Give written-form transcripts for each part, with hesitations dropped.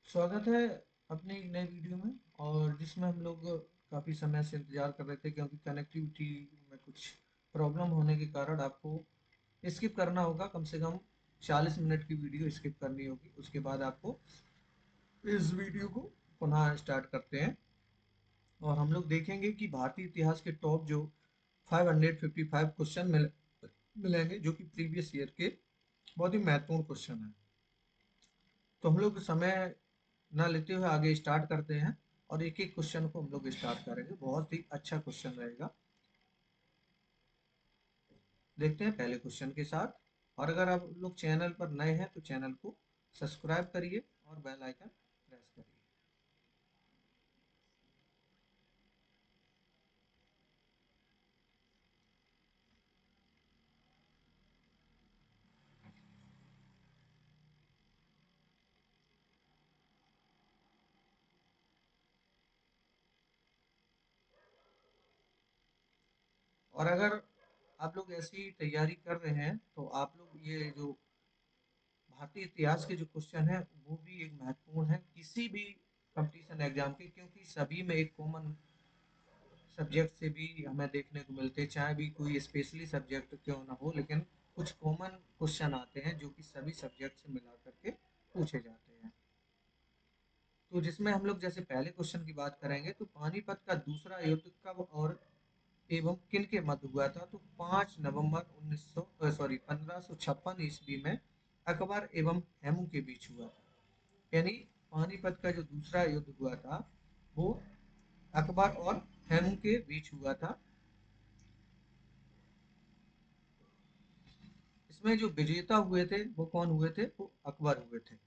स्वागत है अपनी एक नई वीडियो में। और जिसमें हम लोग काफ़ी समय से इंतज़ार कर रहे थे, क्योंकि कनेक्टिविटी में कुछ प्रॉब्लम होने के कारण आपको स्किप करना होगा। कम से कम 40 मिनट की वीडियो स्किप करनी होगी। उसके बाद आपको इस वीडियो को पुनः स्टार्ट करते हैं और हम लोग देखेंगे कि भारतीय इतिहास के टॉप जो 555 क्वेश्चन मिलेंगे, जो कि प्रीवियस ईयर के बहुत ही महत्वपूर्ण क्वेश्चन हैं। तो हम लोग समय ना लेते हुए आगे स्टार्ट करते हैं और एक एक क्वेश्चन को हम लोग स्टार्ट करेंगे। बहुत ही अच्छा क्वेश्चन रहेगा। देखते हैं पहले क्वेश्चन के साथ। और अगर आप लोग चैनल पर नए हैं तो चैनल को सब्सक्राइब करिए और बेल आइकन प्रेस करिए। और अगर आप लोग ऐसी तैयारी कर रहे हैं तो आप लोग ये जो भारतीय इतिहास के जो क्वेश्चन है वो भी एक महत्वपूर्ण है किसी भी कंपटीशन एग्जाम के, क्योंकि सभी में एक कॉमन सब्जेक्ट से भी हमें देखने को मिलते हैं। चाहे भी कोई स्पेशली सब्जेक्ट क्यों ना हो, लेकिन कुछ कॉमन क्वेश्चन आते हैं जो कि सभी सब्जेक्ट से मिला करके पूछे जाते हैं। तो जिसमें हम लोग जैसे पहले क्वेश्चन की बात करेंगे तो पानीपत का दूसरा युद्ध कब और एवं किन के मध्य हुआ था? तो 5 नवंबर 1556 ईस्वी में अकबर एवं हेमू के बीच हुआ था। यानी पानीपत का जो दूसरा युद्ध हुआ था वो अकबर और हेमू के बीच हुआ था। इसमें जो विजेता हुए थे वो कौन हुए थे? वो अकबर हुए थे।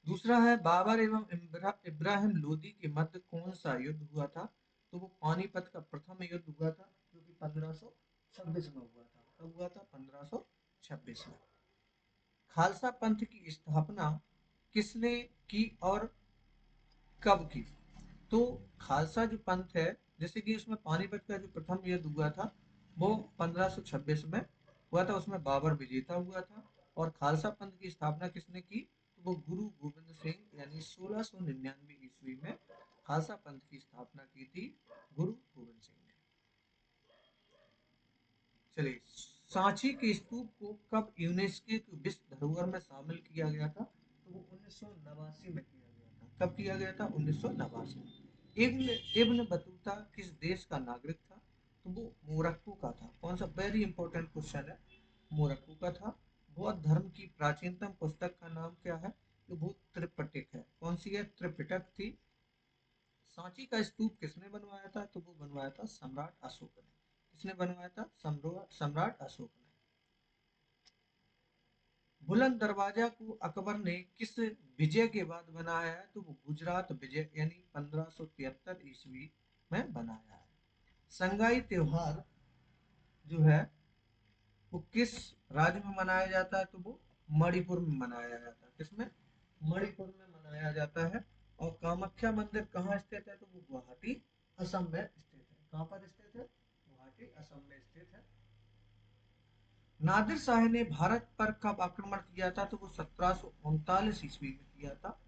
दूसरा है बाबर एवं इब्राहिम लोदी के मध्य कौन सा युद्ध हुआ था? तो वो पानीपत का प्रथम युद्ध हुआ था, जो कि 1526 में हुआ था। कब हुआ था? 1526 में। खालसा पंथ की स्थापना किसने की और कब की? तो खालसा जो पंथ है, जैसे कि उसमें पानीपत का जो प्रथम युद्ध हुआ था वो 1526 में हुआ था। उसमें बाबर विजेता हुआ था। और खालसा पंथ की स्थापना किसने की? तो वो गुरु गोविंद सिंह, यानी 1699 ईस्वी में खालसा पंथ की स्थापना की थी गुरु गोविंद सिंह ने। चलिए, सांची के स्तूप को कब यूनेस्को की विश्व धरोहर में शामिल किया गया था? तो वो 1989 में किया गया था। कब किया गया था? 1989 में। इब्न इब्न बतूता किस देश का नागरिक था? तो वो मोरक्को का था। कौन सा? वेरी इंपॉर्टेंट क्वेश्चन है। मोरक्को का था। बौद्ध धर्म की प्राचीनतम पुस्तक का नाम क्या है? तो वो त्रिपिटक है। कौन सी है? त्रिपिटक थी। सांची का स्तूप किसने बनवाया था? तो वो बनवाया था सम्राट अशोक ने। किसने बनवाया था? सम्राट अशोक ने। बुलंद दरवाजा को अकबर ने किस विजय के बाद बनाया है? तो वो गुजरात विजय यानी 1573 ईस्वी में बनाया है। संगाई त्योहार जो है वो किस राज्य में मनाया जाता है? तो वो मणिपुर में मनाया जाता है। किसमें? मणिपुर में मनाया जाता है। और कामाख्या मंदिर कहाँ स्थित है? तो वो गुवाहाटी असम में स्थित है। कहाँ पर स्थित है? गुवाहाटी असम में स्थित है। नादिर शाह ने भारत पर कब आक्रमण किया था? तो वो 1739 ईस्वी में किया था।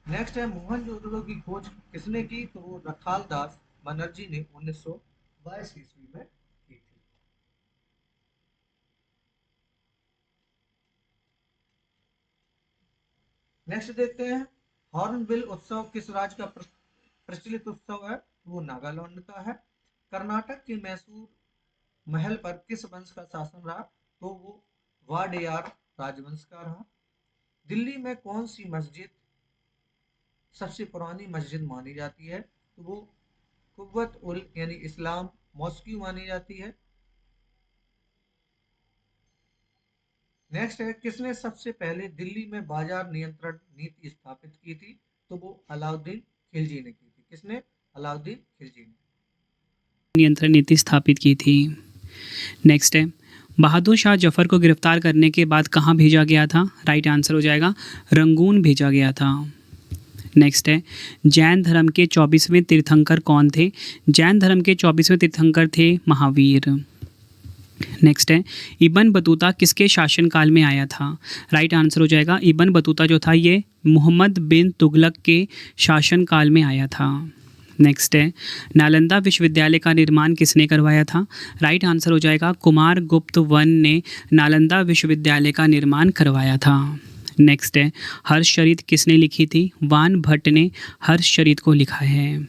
नेक्स्ट है मोहनजोदड़ो की खोज किसने की? तो वो रखाल दास बनर्जी ने 1922 ईस्वी में की थी। नेक्स्ट देखते हैं, हॉर्नबिल उत्सव किस राज्य का प्रचलित उत्सव है? वो नागालैंड का है। कर्नाटक के मैसूर महल पर किस वंश का शासन रहा? तो वो वाडेयार राजवंश का रहा। दिल्ली में कौन सी मस्जिद सबसे पुरानी मस्जिद मानी जाती है? तो वो कुव्वत उल यानी इस्लाम मॉस्क्यू मानी जाती है। नेक्स्ट है, किसने सबसे पहले दिल्ली में बाजार नियंत्रण नीति स्थापित की थी? तो वो अलाउद्दीन खिलजी ने की थी। किसने? अलाउद्दीन खिलजी ने। नियंत्रण नीति स्थापित की थी। नेक्स्ट है, बहादुर शाह जफर को गिरफ्तार करने के बाद कहाँ भेजा गया था? राइट आंसर हो जाएगा रंगून भेजा गया था। नेक्स्ट है, जैन धर्म के 24वें तीर्थंकर कौन थे? जैन धर्म के 24वें तीर्थंकर थे महावीर। नेक्स्ट है, इब्न बतूता किसके शासनकाल में आया था? राइट आंसर हो जाएगा, इब्न बतूता जो था ये मोहम्मद बिन तुगलक के शासनकाल में आया था। नेक्स्ट है, नालंदा विश्वविद्यालय का निर्माण किसने करवाया था? राइट आंसर हो जाएगा, कुमार गुप्त वन ने नालंदा विश्वविद्यालय का निर्माण करवाया था। नेक्स्ट है, हर्षचरित किसने लिखी थी? वान भट्ट ने हर्षचरित को लिखा है।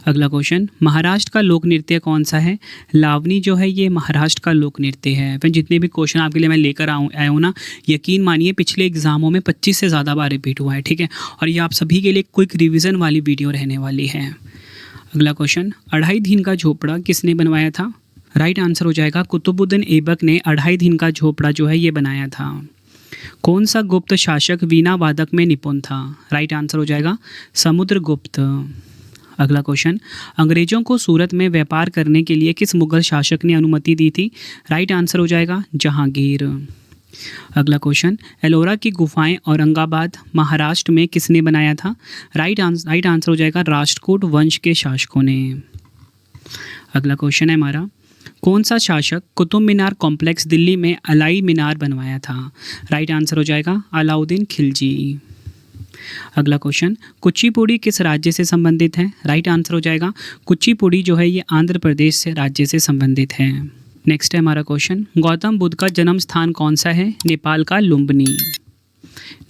अगला क्वेश्चन, महाराष्ट्र का लोक नृत्य कौन सा है? लावनी जो है ये महाराष्ट्र का लोक नृत्य है। फिर जितने भी क्वेश्चन आपके लिए मैं लेकर आया हूँ ना, यकीन मानिए पिछले एग्जामों में 25 से ज़्यादा बार रिपीट हुआ है, ठीक है। और ये आप सभी के लिए क्विक रिवीजन वाली वीडियो रहने वाली है। अगला क्वेश्चन, अढ़ाई दिन का झोपड़ा किसने बनवाया था? राइट आंसर हो जाएगा, कुतुबुद्दीन ऐबक ने अढ़ाई दिन का झोपड़ा जो है ये बनाया था। कौन सा गुप्त शासक वीणा वादक में निपुण था? राइट आंसर हो जाएगा, समुद्रगुप्त। अगला क्वेश्चन, अंग्रेजों को सूरत में व्यापार करने के लिए किस मुगल शासक ने अनुमति दी थी? राइट आंसर हो जाएगा, जहांगीर। अगला क्वेश्चन, एलोरा की गुफाएं औरंगाबाद महाराष्ट्र में किसने बनाया था? राइट आंसर हो जाएगा, राष्ट्रकूट वंश के शासकों ने। अगला क्वेश्चन है हमारा, कौन सा शासक कुतुब मीनार कॉम्प्लेक्स दिल्ली में अलाई मीनार बनवाया था? राइट आंसर हो जाएगा, अलाउद्दीन खिलजी। अगला क्वेश्चन, कुचिपुड़ी किस राज्य से संबंधित है? राइट आंसर हो जाएगा, कुचिपुड़ी जो है ये आंध्र प्रदेश से राज्य से संबंधित है। नेक्स्ट है हमारा क्वेश्चन, गौतम बुद्ध का जन्म स्थान कौन सा है? नेपाल का लुम्बिनी।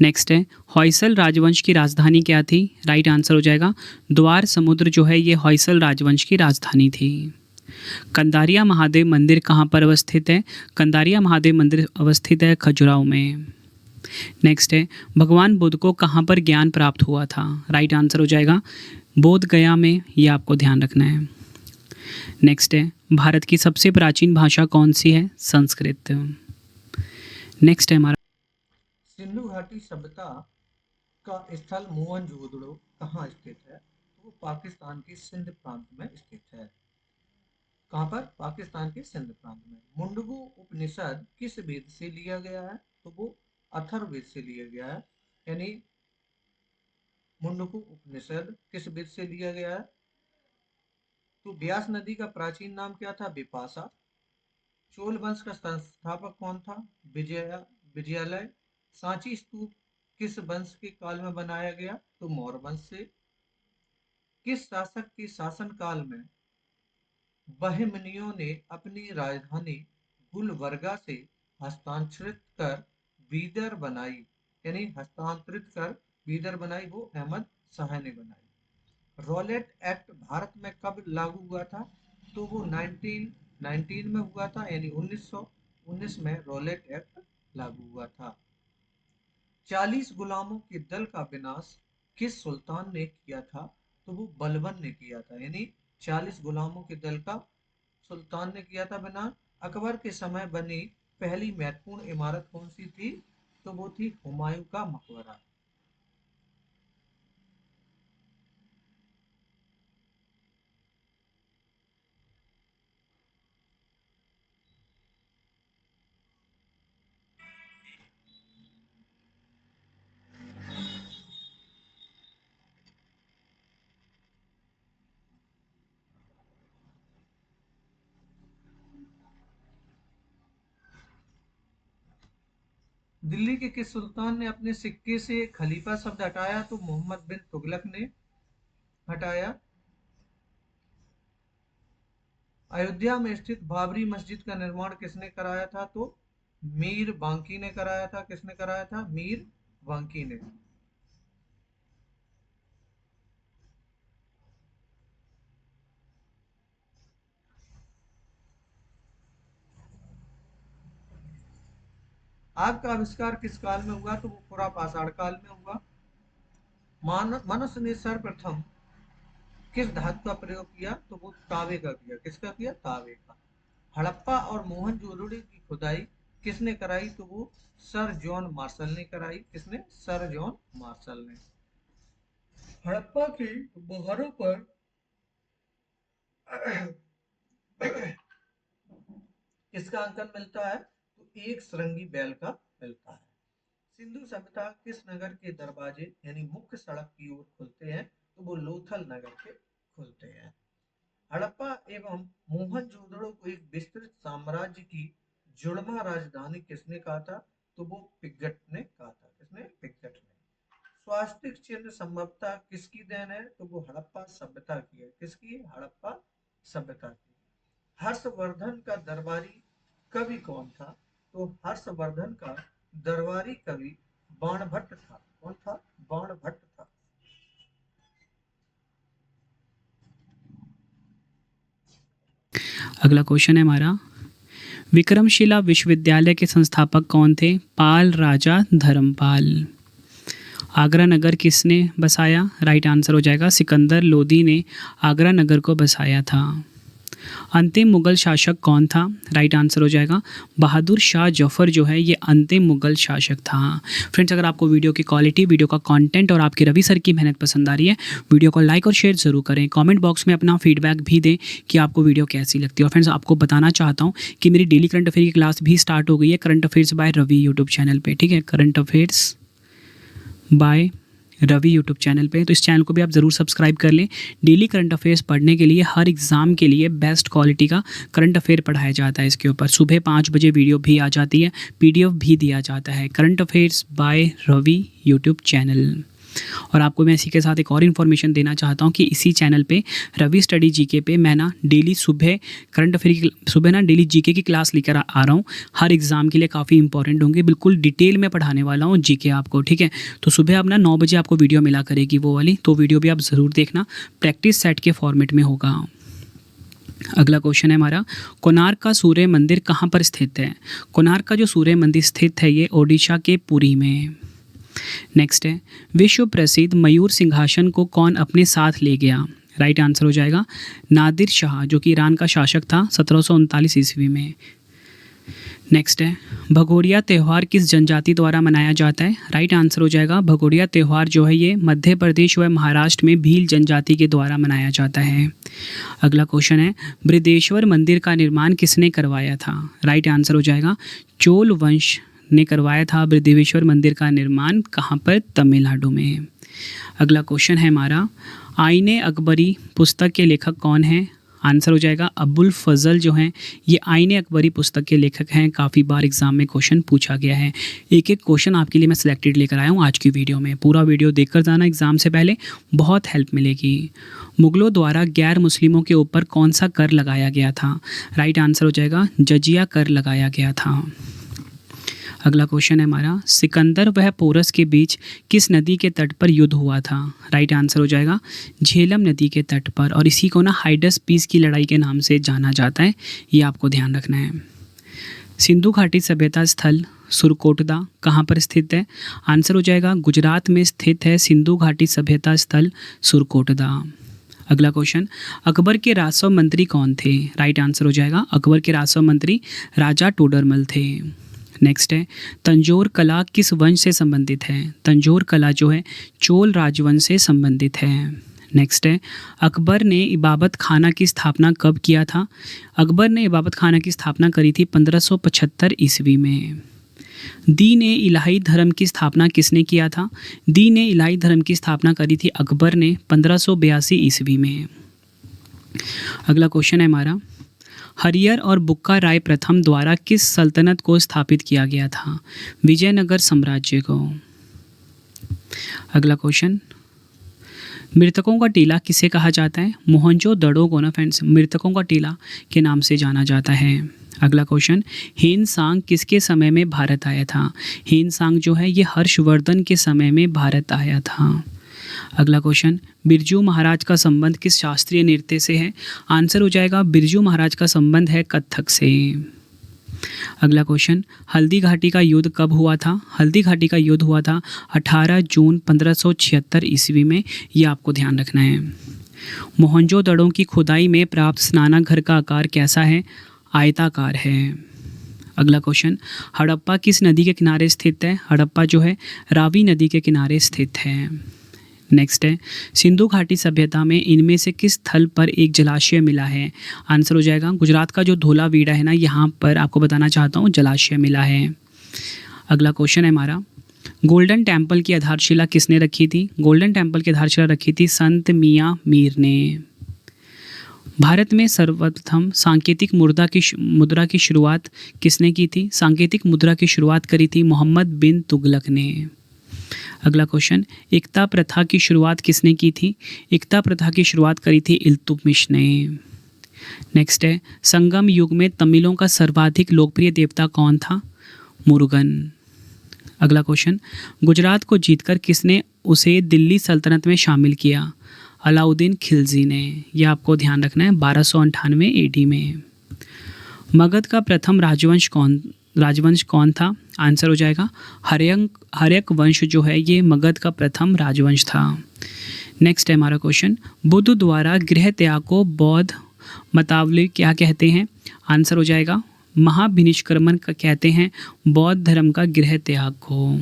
नेक्स्ट है, हॉयसल राजवंश की राजधानी क्या थी? राइट आंसर हो जाएगा, द्वार समुद्र जो है ये हॉयसल राजवंश की राजधानी थी। कंदारिया महादेव मंदिर कहाँ पर अवस्थित है? कंदारिया महादेव मंदिर अवस्थित है खजुराहो में। नेक्स्ट है, भगवान बुद्ध को कहाँ पर ज्ञान प्राप्त हुआ था? राइट आंसर हो जाएगा, बोध गया में। ये आपको ध्यान रखना है। नेक्स्ट है, भारत की सबसे प्राचीन भाषा कौन सी है? संस्कृत। नेक्स्ट है हमारा, सिंधु घाटी सभ्यता का स्थल मोहनजोदड़ो कहाँ स्थित है? तो वो पाकिस्तान के सिंध प्रांत में स्थित है। कहाँ पर? पाकिस्तान के सिंध प्रांत में। मुंडगु उपनिषद किस वेद से लिया गया है? तो वो अथर्ववेद से लिया गया है। यानी मुंडकु उपनिषद किस वेद से लिया गया है? तो ब्यास नदी का प्राचीन नाम क्या था? बिपाशा। चोल वंश का संस्थापक कौन था? विजयालय। सांची स्तूप किस वंश के काल में बनाया गया? तो मौर्य वंश से। किस शासक के शासनकाल में बहमनियों ने अपनी राजधानी गुलबर्गा से हस्तांतरित कर बीदर बनाई? यानी हस्तांतरित कर बीदर बनाई वो अहमद शाह ने बनाई। रॉलेट एक्ट भारत में कब लागू हुआ था? तो वो 1919 में हुआ था, यानी 1919 में रॉलेट एक्ट लागू हुआ था। 40 गुलामों के दल का विनाश किस सुल्तान ने किया था? तो वो बलबन ने किया था। यानी 40 गुलामों के दल का सुल्तान ने किया था विनाश। अकबर के समय बनी पहली महत्वपूर्ण इमारत कौन सी थी? तो वो थी हुमायूं का मकबरा। दिल्ली के किस सुल्तान ने अपने सिक्के से खलीफा शब्द हटाया? तो मोहम्मद बिन तुगलक ने हटाया। अयोध्या में स्थित बाबरी मस्जिद का निर्माण किसने कराया था? तो मीर बांकी ने कराया था। किसने कराया था? मीर बांकी ने। आग का आविष्कार किस काल में हुआ? तो वो पूरा पाषाण काल में हुआ। मनुष्य ने सर्वप्रथम किस धातु का प्रयोग किया? तो वो तांबे का किया। किसका किया? तांबे का। हड़प्पा और मोहनजोदड़ो की खुदाई किसने कराई? तो वो सर जॉन मार्शल ने कराई। किसने? सर जॉन मार्शल ने। हड़प्पा की मोहरों पर किसका अंकन मिलता है? तो एक श्रृंगी बैल का मिलता है। सिंधु सभ्यता किस नगर के दरवाजे यानी मुख्य सड़क की ओर खुलते हैं? तो वो लोथल नगर के खुलते हैं। हड़प्पा एवं मोहनजोदड़ो को एक विस्तृत साम्राज्य की जुड़वा राजधानी किसने कहा था? तो वो पिगट ने कहा था। किसने? पिगट ने। स्वास्तिक चिन्ह संभवतः किसकी देन है? तो वो हड़प्पा सभ्यता की है। किसकी? हड़प्पा सभ्यता की। हर्षवर्धन का दरबारी कवि कौन था? तो हर्षवर्धन का दरबारी कवि बाणभट्ट था। कौन था? बाणभट्ट था। अगला क्वेश्चन है हमारा, विक्रमशिला विश्वविद्यालय के संस्थापक कौन थे? पाल राजा धर्मपाल। आगरा नगर किसने बसाया? राइट आंसर हो जाएगा सिकंदर लोदी ने आगरा नगर को बसाया था। अंतिम मुगल शासक कौन था? राइट आंसर हो जाएगा बहादुर शाह जफर जो है ये अंतिम मुगल शासक था। फ्रेंड्स, अगर आपको वीडियो की क्वालिटी, वीडियो का कंटेंट और आपके रवि सर की मेहनत पसंद आ रही है, वीडियो को लाइक और शेयर जरूर करें। कमेंट बॉक्स में अपना फीडबैक भी दें कि आपको वीडियो कैसी लगती है। और फ्रेंड्स, आपको बताना चाहता हूँ कि मेरी डेली करंट अफेयर की क्लास भी स्टार्ट हो गई है, current affairs by Ravi YouTube channel पर। ठीक है, current affairs by Ravi YouTube channel पे, तो इस चैनल को भी आप ज़रूर सब्सक्राइब कर लें। डेली करंट अफेयर्स पढ़ने के लिए, हर एग्ज़ाम के लिए बेस्ट क्वालिटी का करंट अफेयर पढ़ाया जाता है। इसके ऊपर सुबह 5 बजे वीडियो भी आ जाती है, पीडीएफ भी दिया जाता है। Current affairs by Ravi YouTube channel. और आपको मैं इसी के साथ एक और इन्फॉर्मेशन देना चाहता हूँ कि इसी चैनल पे रवि स्टडी जीके पे मैं ना डेली सुबह करंट अफेयर की सुबह ना डेली जीके की क्लास लेकर आ रहा हूँ। हर एग्ज़ाम के लिए काफ़ी इंपॉर्टेंट होंगे, बिल्कुल डिटेल में पढ़ाने वाला हूँ जीके आपको। ठीक है, तो सुबह आप ना 9 बजे आपको वीडियो मिला करेगी वो वाली, तो वीडियो भी आप ज़रूर देखना, प्रैक्टिस सेट के फॉर्मेट में होगा। अगला क्वेश्चन है हमारा, कोणार्क का सूर्य मंदिर कहाँ पर स्थित है? कोणार्क का जो सूर्य मंदिर स्थित है ये ओडिशा के पुरी में। नेक्स्ट है, विश्व प्रसिद्ध मयूर सिंहासन को कौन अपने साथ ले गया? राइट आंसर हो जाएगा नादिर शाह, जो कि ईरान का शासक था 1739 ईस्वी में। नेक्स्ट है, भगोरिया त्यौहार किस जनजाति द्वारा मनाया जाता है? राइट आंसर हो जाएगा भगोरिया त्यौहार जो है ये मध्य प्रदेश व महाराष्ट्र में भील जनजाति के द्वारा मनाया जाता है। अगला क्वेश्चन है, बृहदेश्वर मंदिर का निर्माण किसने करवाया था? राइट आंसर हो जाएगा चोल वंश ने करवाया था बृहदेश्वर मंदिर का निर्माण। कहाँ पर? तमिलनाडु में। अगला क्वेश्चन है हमारा, आईने अकबरी पुस्तक के लेखक कौन है? आंसर हो जाएगा अबुल फजल जो हैं ये आईने अकबरी पुस्तक के लेखक हैं। काफ़ी बार एग्जाम में क्वेश्चन पूछा गया है। एक एक क्वेश्चन आपके लिए मैं सिलेक्टेड लेकर आया हूँ आज की वीडियो में। पूरा वीडियो देखकर जाना एग्जाम से पहले, बहुत हेल्प मिलेगी। मुगलों द्वारा गैर मुस्लिमों के ऊपर कौन सा कर लगाया गया था? राइट आंसर हो जाएगा जजिया कर लगाया गया था। अगला क्वेश्चन है हमारा, सिकंदर वह पोरस के बीच किस नदी के तट पर युद्ध हुआ था? राइट आंसर हो जाएगा झेलम नदी के तट पर, और इसी को ना हाइडस पीस की लड़ाई के नाम से जाना जाता है, ये आपको ध्यान रखना है। सिंधु घाटी सभ्यता स्थल सुरकोटदा कहाँ पर स्थित है? आंसर हो जाएगा गुजरात में स्थित है सिंधु घाटी सभ्यता स्थल सुरकोटदा। अगला क्वेश्चन, अकबर के राजस्व मंत्री कौन थे? राइट आंसर हो जाएगा अकबर के राजस्व मंत्री राजा टोडरमल थे। नेक्स्ट है, तंजौर कला किस वंश से संबंधित है? तंजौर कला जो है चोल राजवंश से संबंधित है। नेक्स्ट है, अकबर ने इबादत खाना की स्थापना कब किया था? अकबर ने इबादत खाना की स्थापना करी थी 1575 ईस्वी में। दीन ए इलाही धर्म की स्थापना किसने किया था? दीन ए इलाही धर्म की स्थापना करी थी अकबर ने 1582 ईस्वी में। अगला क्वेश्चन है हमारा, हरियर और बुक्का राय प्रथम द्वारा किस सल्तनत को स्थापित किया गया था? विजयनगर साम्राज्य को। अगला क्वेश्चन, मृतकों का टीला किसे कहा जाता है? मोहनजोदड़ो को ना फ्रेंड्स मृतकों का टीला के नाम से जाना जाता है। अगला क्वेश्चन, हेन सांग किसके समय में भारत आया था? हेन सांग जो है ये हर्षवर्धन के समय में भारत आया था। अगला क्वेश्चन, बिरजू महाराज का संबंध किस शास्त्रीय नृत्य से है? आंसर हो जाएगा बिरजू महाराज का संबंध है कथक से। अगला क्वेश्चन, हल्दी घाटी का युद्ध कब हुआ था? हल्दी घाटी का युद्ध हुआ था 18 जून 1576 ईस्वी में, ये आपको ध्यान रखना है। मोहनजोदड़ो की खुदाई में प्राप्त स्नानाघर का आकार कैसा है? आयताकार है। अगला क्वेश्चन, हड़प्पा किस नदी के किनारे स्थित है? हड़प्पा जो है रावी नदी के किनारे स्थित है। नेक्स्ट है, सिंधु घाटी सभ्यता में इनमें से किस स्थल पर एक जलाशय मिला है? आंसर हो जाएगा गुजरात का जो धोलावीरा है ना, यहाँ पर आपको बताना चाहता हूँ जलाशय मिला है। अगला क्वेश्चन है हमारा, गोल्डन टेम्पल की आधारशिला किसने रखी थी? गोल्डन टेम्पल की आधारशिला रखी थी संत मियाँ मीर ने। भारत में सर्वप्रथम सांकेतिक मुद्रा की शुरुआत किसने की थी? सांकेतिक मुद्रा की शुरुआत करी थी मोहम्मद बिन तुगलक ने। अगला क्वेश्चन, एकता प्रथा की शुरुआत किसने की थी? एकता प्रथा की शुरुआत करी थी इल्तुतमिश ने। नेक्स्ट है, संगम युग में तमिलों का सर्वाधिक लोकप्रिय देवता कौन था? मुरुगन। अगला क्वेश्चन, गुजरात को जीतकर किसने उसे दिल्ली सल्तनत में शामिल किया? अलाउद्दीन खिलजी ने। यह आपको ध्यान रखना है, 1298 AD में। मगध का प्रथम राजवंश कौन था? आंसर हो जाएगा हर्यक वंश जो है ये मगध का प्रथम राजवंश था। नेक्स्ट है हमारा क्वेश्चन, बुद्ध द्वारा गृह त्याग को बौद्ध मतावली क्या कहते हैं? आंसर हो जाएगा महाभिनिष्क्रमण का कहते हैं बौद्ध धर्म का गृह त्याग को।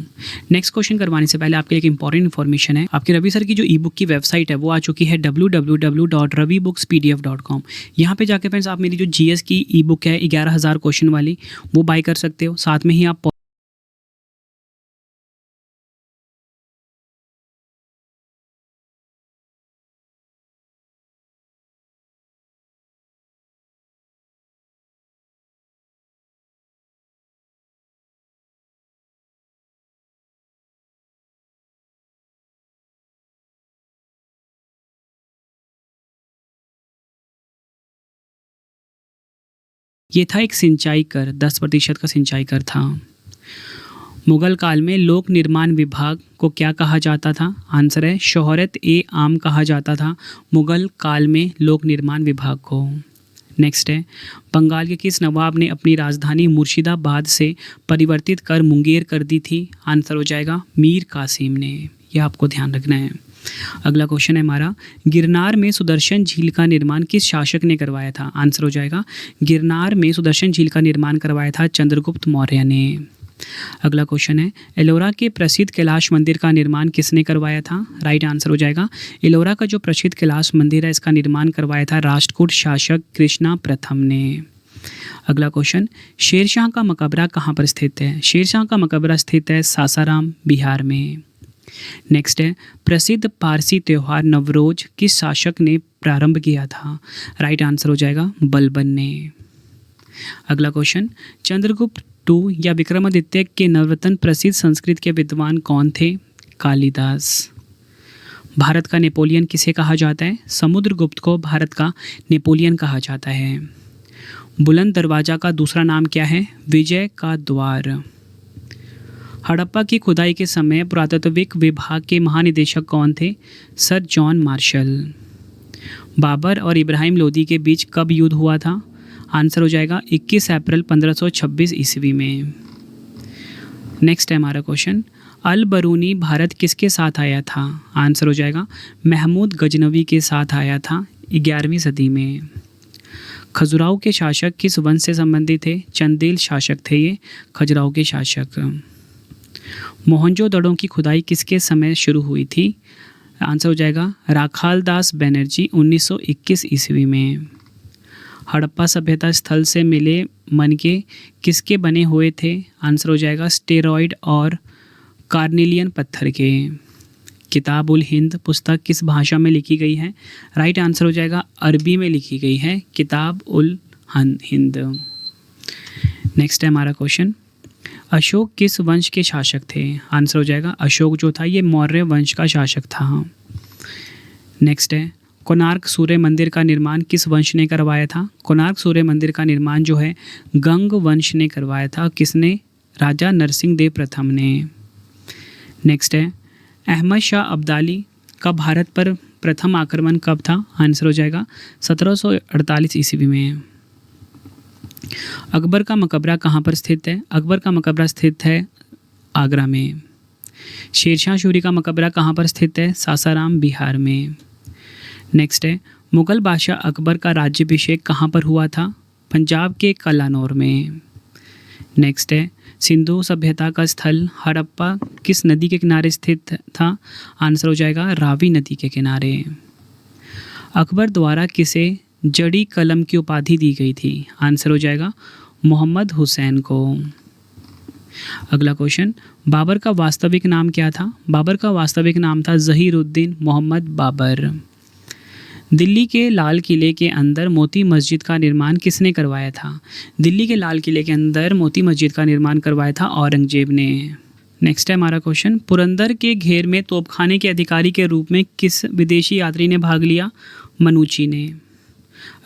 नेक्स्ट क्वेश्चन करवाने से पहले आपके लिए एक इंपॉर्टेंट इन्फॉर्मेशन है। आपके रवि सर की जो ई बुक की वेबसाइट है वो आ चुकी है www.ravibookspdf.com। यहाँ पे जाके फ्रेंड्स आप मेरी जो जीएस की ई बुक है 11,000 क्वेश्चन वाली वो बाय कर सकते हो। साथ में ही आप ये था एक सिंचाई कर, 10% का सिंचाई कर था। मुगल काल में लोक निर्माण विभाग को क्या कहा जाता था? आंसर है शोहरत ए आम कहा जाता था मुगल काल में लोक निर्माण विभाग को। नेक्स्ट है, बंगाल के किस नवाब ने अपनी राजधानी मुर्शिदाबाद से परिवर्तित कर मुंगेर कर दी थी? आंसर हो जाएगा मीर कासिम ने। यह आपको ध्यान रखना है। अगला क्वेश्चन है हमारा, गिरनार में सुदर्शन झील का निर्माण किस शासक ने करवाया था? आंसर हो जाएगा गिरनार में सुदर्शन झील का निर्माण करवाया था चंद्रगुप्त मौर्य ने। अगला क्वेश्चन है, एलोरा के प्रसिद्ध कैलाश मंदिर का निर्माण किसने करवाया था? राइट आंसर हो जाएगा एलोरा का जो प्रसिद्ध कैलाश मंदिर है इसका निर्माण करवाया था राष्ट्रकूट शासक कृष्णा प्रथम ने। अगला क्वेश्चन, शेरशाह का मकबरा कहाँ पर स्थित है? शेरशाह का मकबरा स्थित है सासाराम बिहार में। नेक्स्ट है, प्रसिद्ध पारसी त्यौहार नवरोज किस शासक ने प्रारंभ किया था? राइट आंसर हो जाएगा बलबन ने। अगला क्वेश्चन, चंद्रगुप्त II या विक्रमादित्य के नवरत्न प्रसिद्ध संस्कृत के विद्वान कौन थे? कालिदास। भारत का नेपोलियन किसे कहा जाता है? समुद्रगुप्त को भारत का नेपोलियन कहा जाता है। बुलंद दरवाजा का दूसरा नाम क्या है? विजय का द्वार। हड़प्पा की खुदाई के समय पुरातत्विक विभाग के महानिदेशक कौन थे? Sir John Marshall. बाबर और इब्राहिम लोदी के बीच कब युद्ध हुआ था? आंसर हो जाएगा 21 अप्रैल 1526 ईस्वी में। नेक्स्ट है हमारा क्वेश्चन, अल बरूनी भारत किसके साथ आया था? आंसर हो जाएगा महमूद गजनवी के साथ आया था 11वीं सदी में। खजुराहो के शासक किस वंश से संबंधित थे? चंदेल शासक थे ये खजुराहो के शासक। मोहनजोदड़ो की खुदाई किसके समय शुरू हुई थी? आंसर हो जाएगा राखालदास बनर्जी 1921 ईस्वी में। हड़प्पा सभ्यता स्थल से मिले मनके किसके बने हुए थे? आंसर हो जाएगा स्टेरॉयड और कार्नेलियन पत्थर के। किताब उल हिंद पुस्तक किस भाषा में लिखी गई है? राइट आंसर हो जाएगा अरबी में लिखी गई है किताब उल हिंद। नेक्स्ट है हमारा क्वेश्चन, अशोक किस वंश के शासक थे? आंसर हो जाएगा अशोक जो था ये मौर्य वंश का शासक था। नेक्स्ट है, कोणार्क सूर्य मंदिर का निर्माण किस वंश ने करवाया था? कोणार्क सूर्य मंदिर का निर्माण जो है गंग वंश ने करवाया था। किसने? राजा नरसिंह देव प्रथम ने। नेक्स्ट है, अहमद शाह अब्दाली का भारत पर प्रथम आक्रमण कब था? आंसर हो जाएगा 1748 ईस्वी में। अकबर का मकबरा कहाँ पर स्थित है? अकबर का मकबरा स्थित है आगरा में। शेरशाह सूरी का मकबरा कहाँ पर स्थित है? सासाराम बिहार में। नेक्स्ट है, मुगल बादशाह अकबर का राज्याभिषेक कहाँ पर हुआ था? पंजाब के कलानौर में। नेक्स्ट है, सिंधु सभ्यता का स्थल हड़प्पा किस नदी के किनारे स्थित था? आंसर हो जाएगा रावी नदी के किनारे। अकबर द्वारा किसे जड़ी कलम की उपाधि दी गई थी? आंसर हो जाएगा मोहम्मद हुसैन को। अगला क्वेश्चन, बाबर का वास्तविक नाम क्या था? बाबर का वास्तविक नाम था ज़हीरुद्दीन मोहम्मद बाबर। दिल्ली के लाल किले के अंदर मोती मस्जिद का निर्माण किसने करवाया था? दिल्ली के लाल किले के अंदर मोती मस्जिद का निर्माण करवाया था औरंगजेब ने। नेक्स्ट है हमारा क्वेश्चन, पुरंदर के घेर में तोपखाने के अधिकारी के रूप में किस विदेशी यात्री ने भाग लिया? मनुची ने।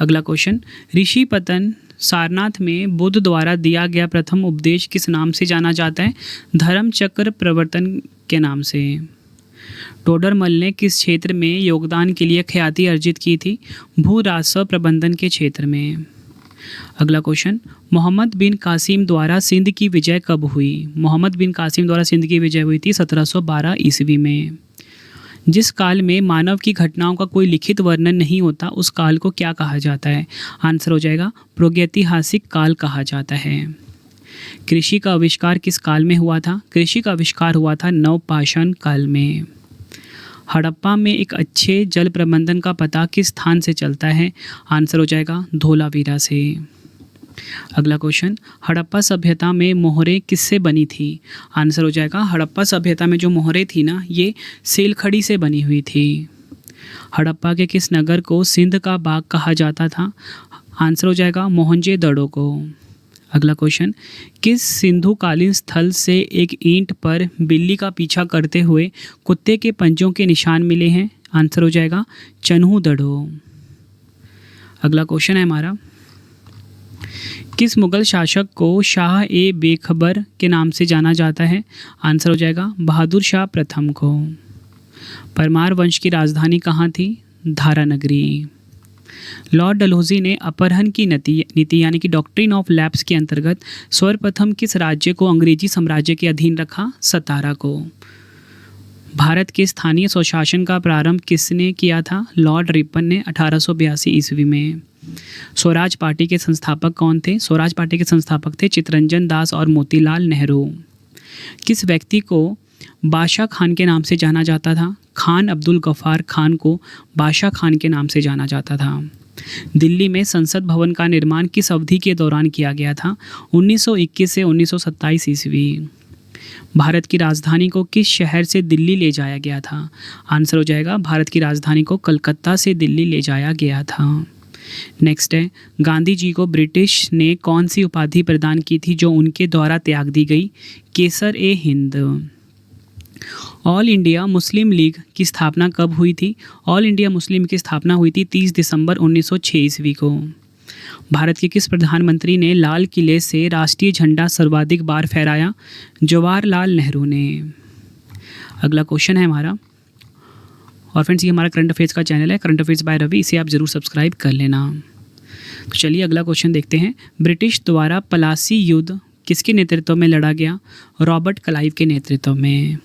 अगला क्वेश्चन, ऋषि पतन सारनाथ में बुद्ध द्वारा दिया गया प्रथम उपदेश किस नाम से जाना जाता है? धर्म चक्र प्रवर्तन के नाम से। टोडरमल ने किस क्षेत्र में योगदान के लिए ख्याति अर्जित की थी? भू राजस्व प्रबंधन के क्षेत्र में। अगला क्वेश्चन, मोहम्मद बिन कासिम द्वारा सिंध की विजय कब हुई? मोहम्मद बिन कासिम द्वारा सिंध की विजय हुई थी 1712 ईस्वी में। जिस काल में मानव की घटनाओं का कोई लिखित वर्णन नहीं होता उस काल को क्या कहा जाता है? आंसर हो जाएगा प्रागैतिहासिक काल कहा जाता है। कृषि का आविष्कार किस काल में हुआ था? कृषि का आविष्कार हुआ था नवपाषाण काल में। हड़प्पा में एक अच्छे जल प्रबंधन का पता किस स्थान से चलता है? आंसर हो जाएगा धोलावीरा से। अगला क्वेश्चन, हड़प्पा सभ्यता में मोहरें किससे बनी थी? आंसर हो जाएगा हड़प्पा सभ्यता में जो मोहरें थी ना, ये सेलखड़ी से बनी हुई थी। हड़प्पा के किस नगर को सिंध का बाग कहा जाता था? आंसर हो जाएगा मोहनजोदड़ो को। अगला क्वेश्चन, किस सिंधुकालीन स्थल से एक ईंट पर बिल्ली का पीछा करते हुए कुत्ते के पंजों के निशान मिले हैं? आंसर हो जाएगा चन्हूदड़ो। अगला क्वेश्चन है हमारा, किस मुगल शासक को शाह ए बेखबर के नाम से जाना जाता है? आंसर हो जाएगा बहादुर शाह प्रथम को। परमार वंश की राजधानी कहाँ थी? धारानगरी। लॉर्ड डलहौजी ने अपहरण की नीति यानी कि डॉक्ट्रिन ऑफ लैप्स के अंतर्गत सर्वप्रथम किस राज्य को अंग्रेजी साम्राज्य के अधीन रखा? सतारा को। भारत के स्थानीय स्वशासन का प्रारंभ किसने किया था? लॉर्ड रिपन ने 1882 ईस्वी में। स्वराज पार्टी के संस्थापक कौन थे? स्वराज पार्टी के संस्थापक थे चित्तरंजन दास और मोतीलाल नेहरू। किस व्यक्ति को बादशाह खान के नाम से जाना जाता था? खान अब्दुल गफ्फार खान को बादशाह खान के नाम से जाना जाता था। दिल्ली में संसद भवन का निर्माण किस अवधि के दौरान किया गया था? 1921 से 1927 ईस्वी। भारत की राजधानी को किस शहर से दिल्ली ले जाया गया था? आंसर हो जाएगा भारत की राजधानी को कलकत्ता से दिल्ली ले जाया गया था। नेक्स्ट है, गांधी जी को ब्रिटिश ने कौन सी उपाधि प्रदान की थी जो उनके द्वारा त्याग दी गई? केसर ए हिंद। ऑल इंडिया मुस्लिम लीग की स्थापना कब हुई थी? ऑल इंडिया मुस्लिम लीग की स्थापना हुई थी 30 दिसंबर 1906 ईस्वी को। भारत के किस प्रधानमंत्री ने लाल किले से राष्ट्रीय झंडा सर्वाधिक बार फहराया? जवाहरलाल नेहरू ने। अगला क्वेश्चन है हमारा, और फ्रेंड्स ये हमारा करंट अफेयर्स का चैनल है, करंट अफेयर्स बाय रवि, इसे आप ज़रूर सब्सक्राइब कर लेना। तो चलिए अगला क्वेश्चन देखते हैं। ब्रिटिश द्वारा पलासी युद्ध किसके नेतृत्व में लड़ा गया? रॉबर्ट क्लाइव के नेतृत्व में।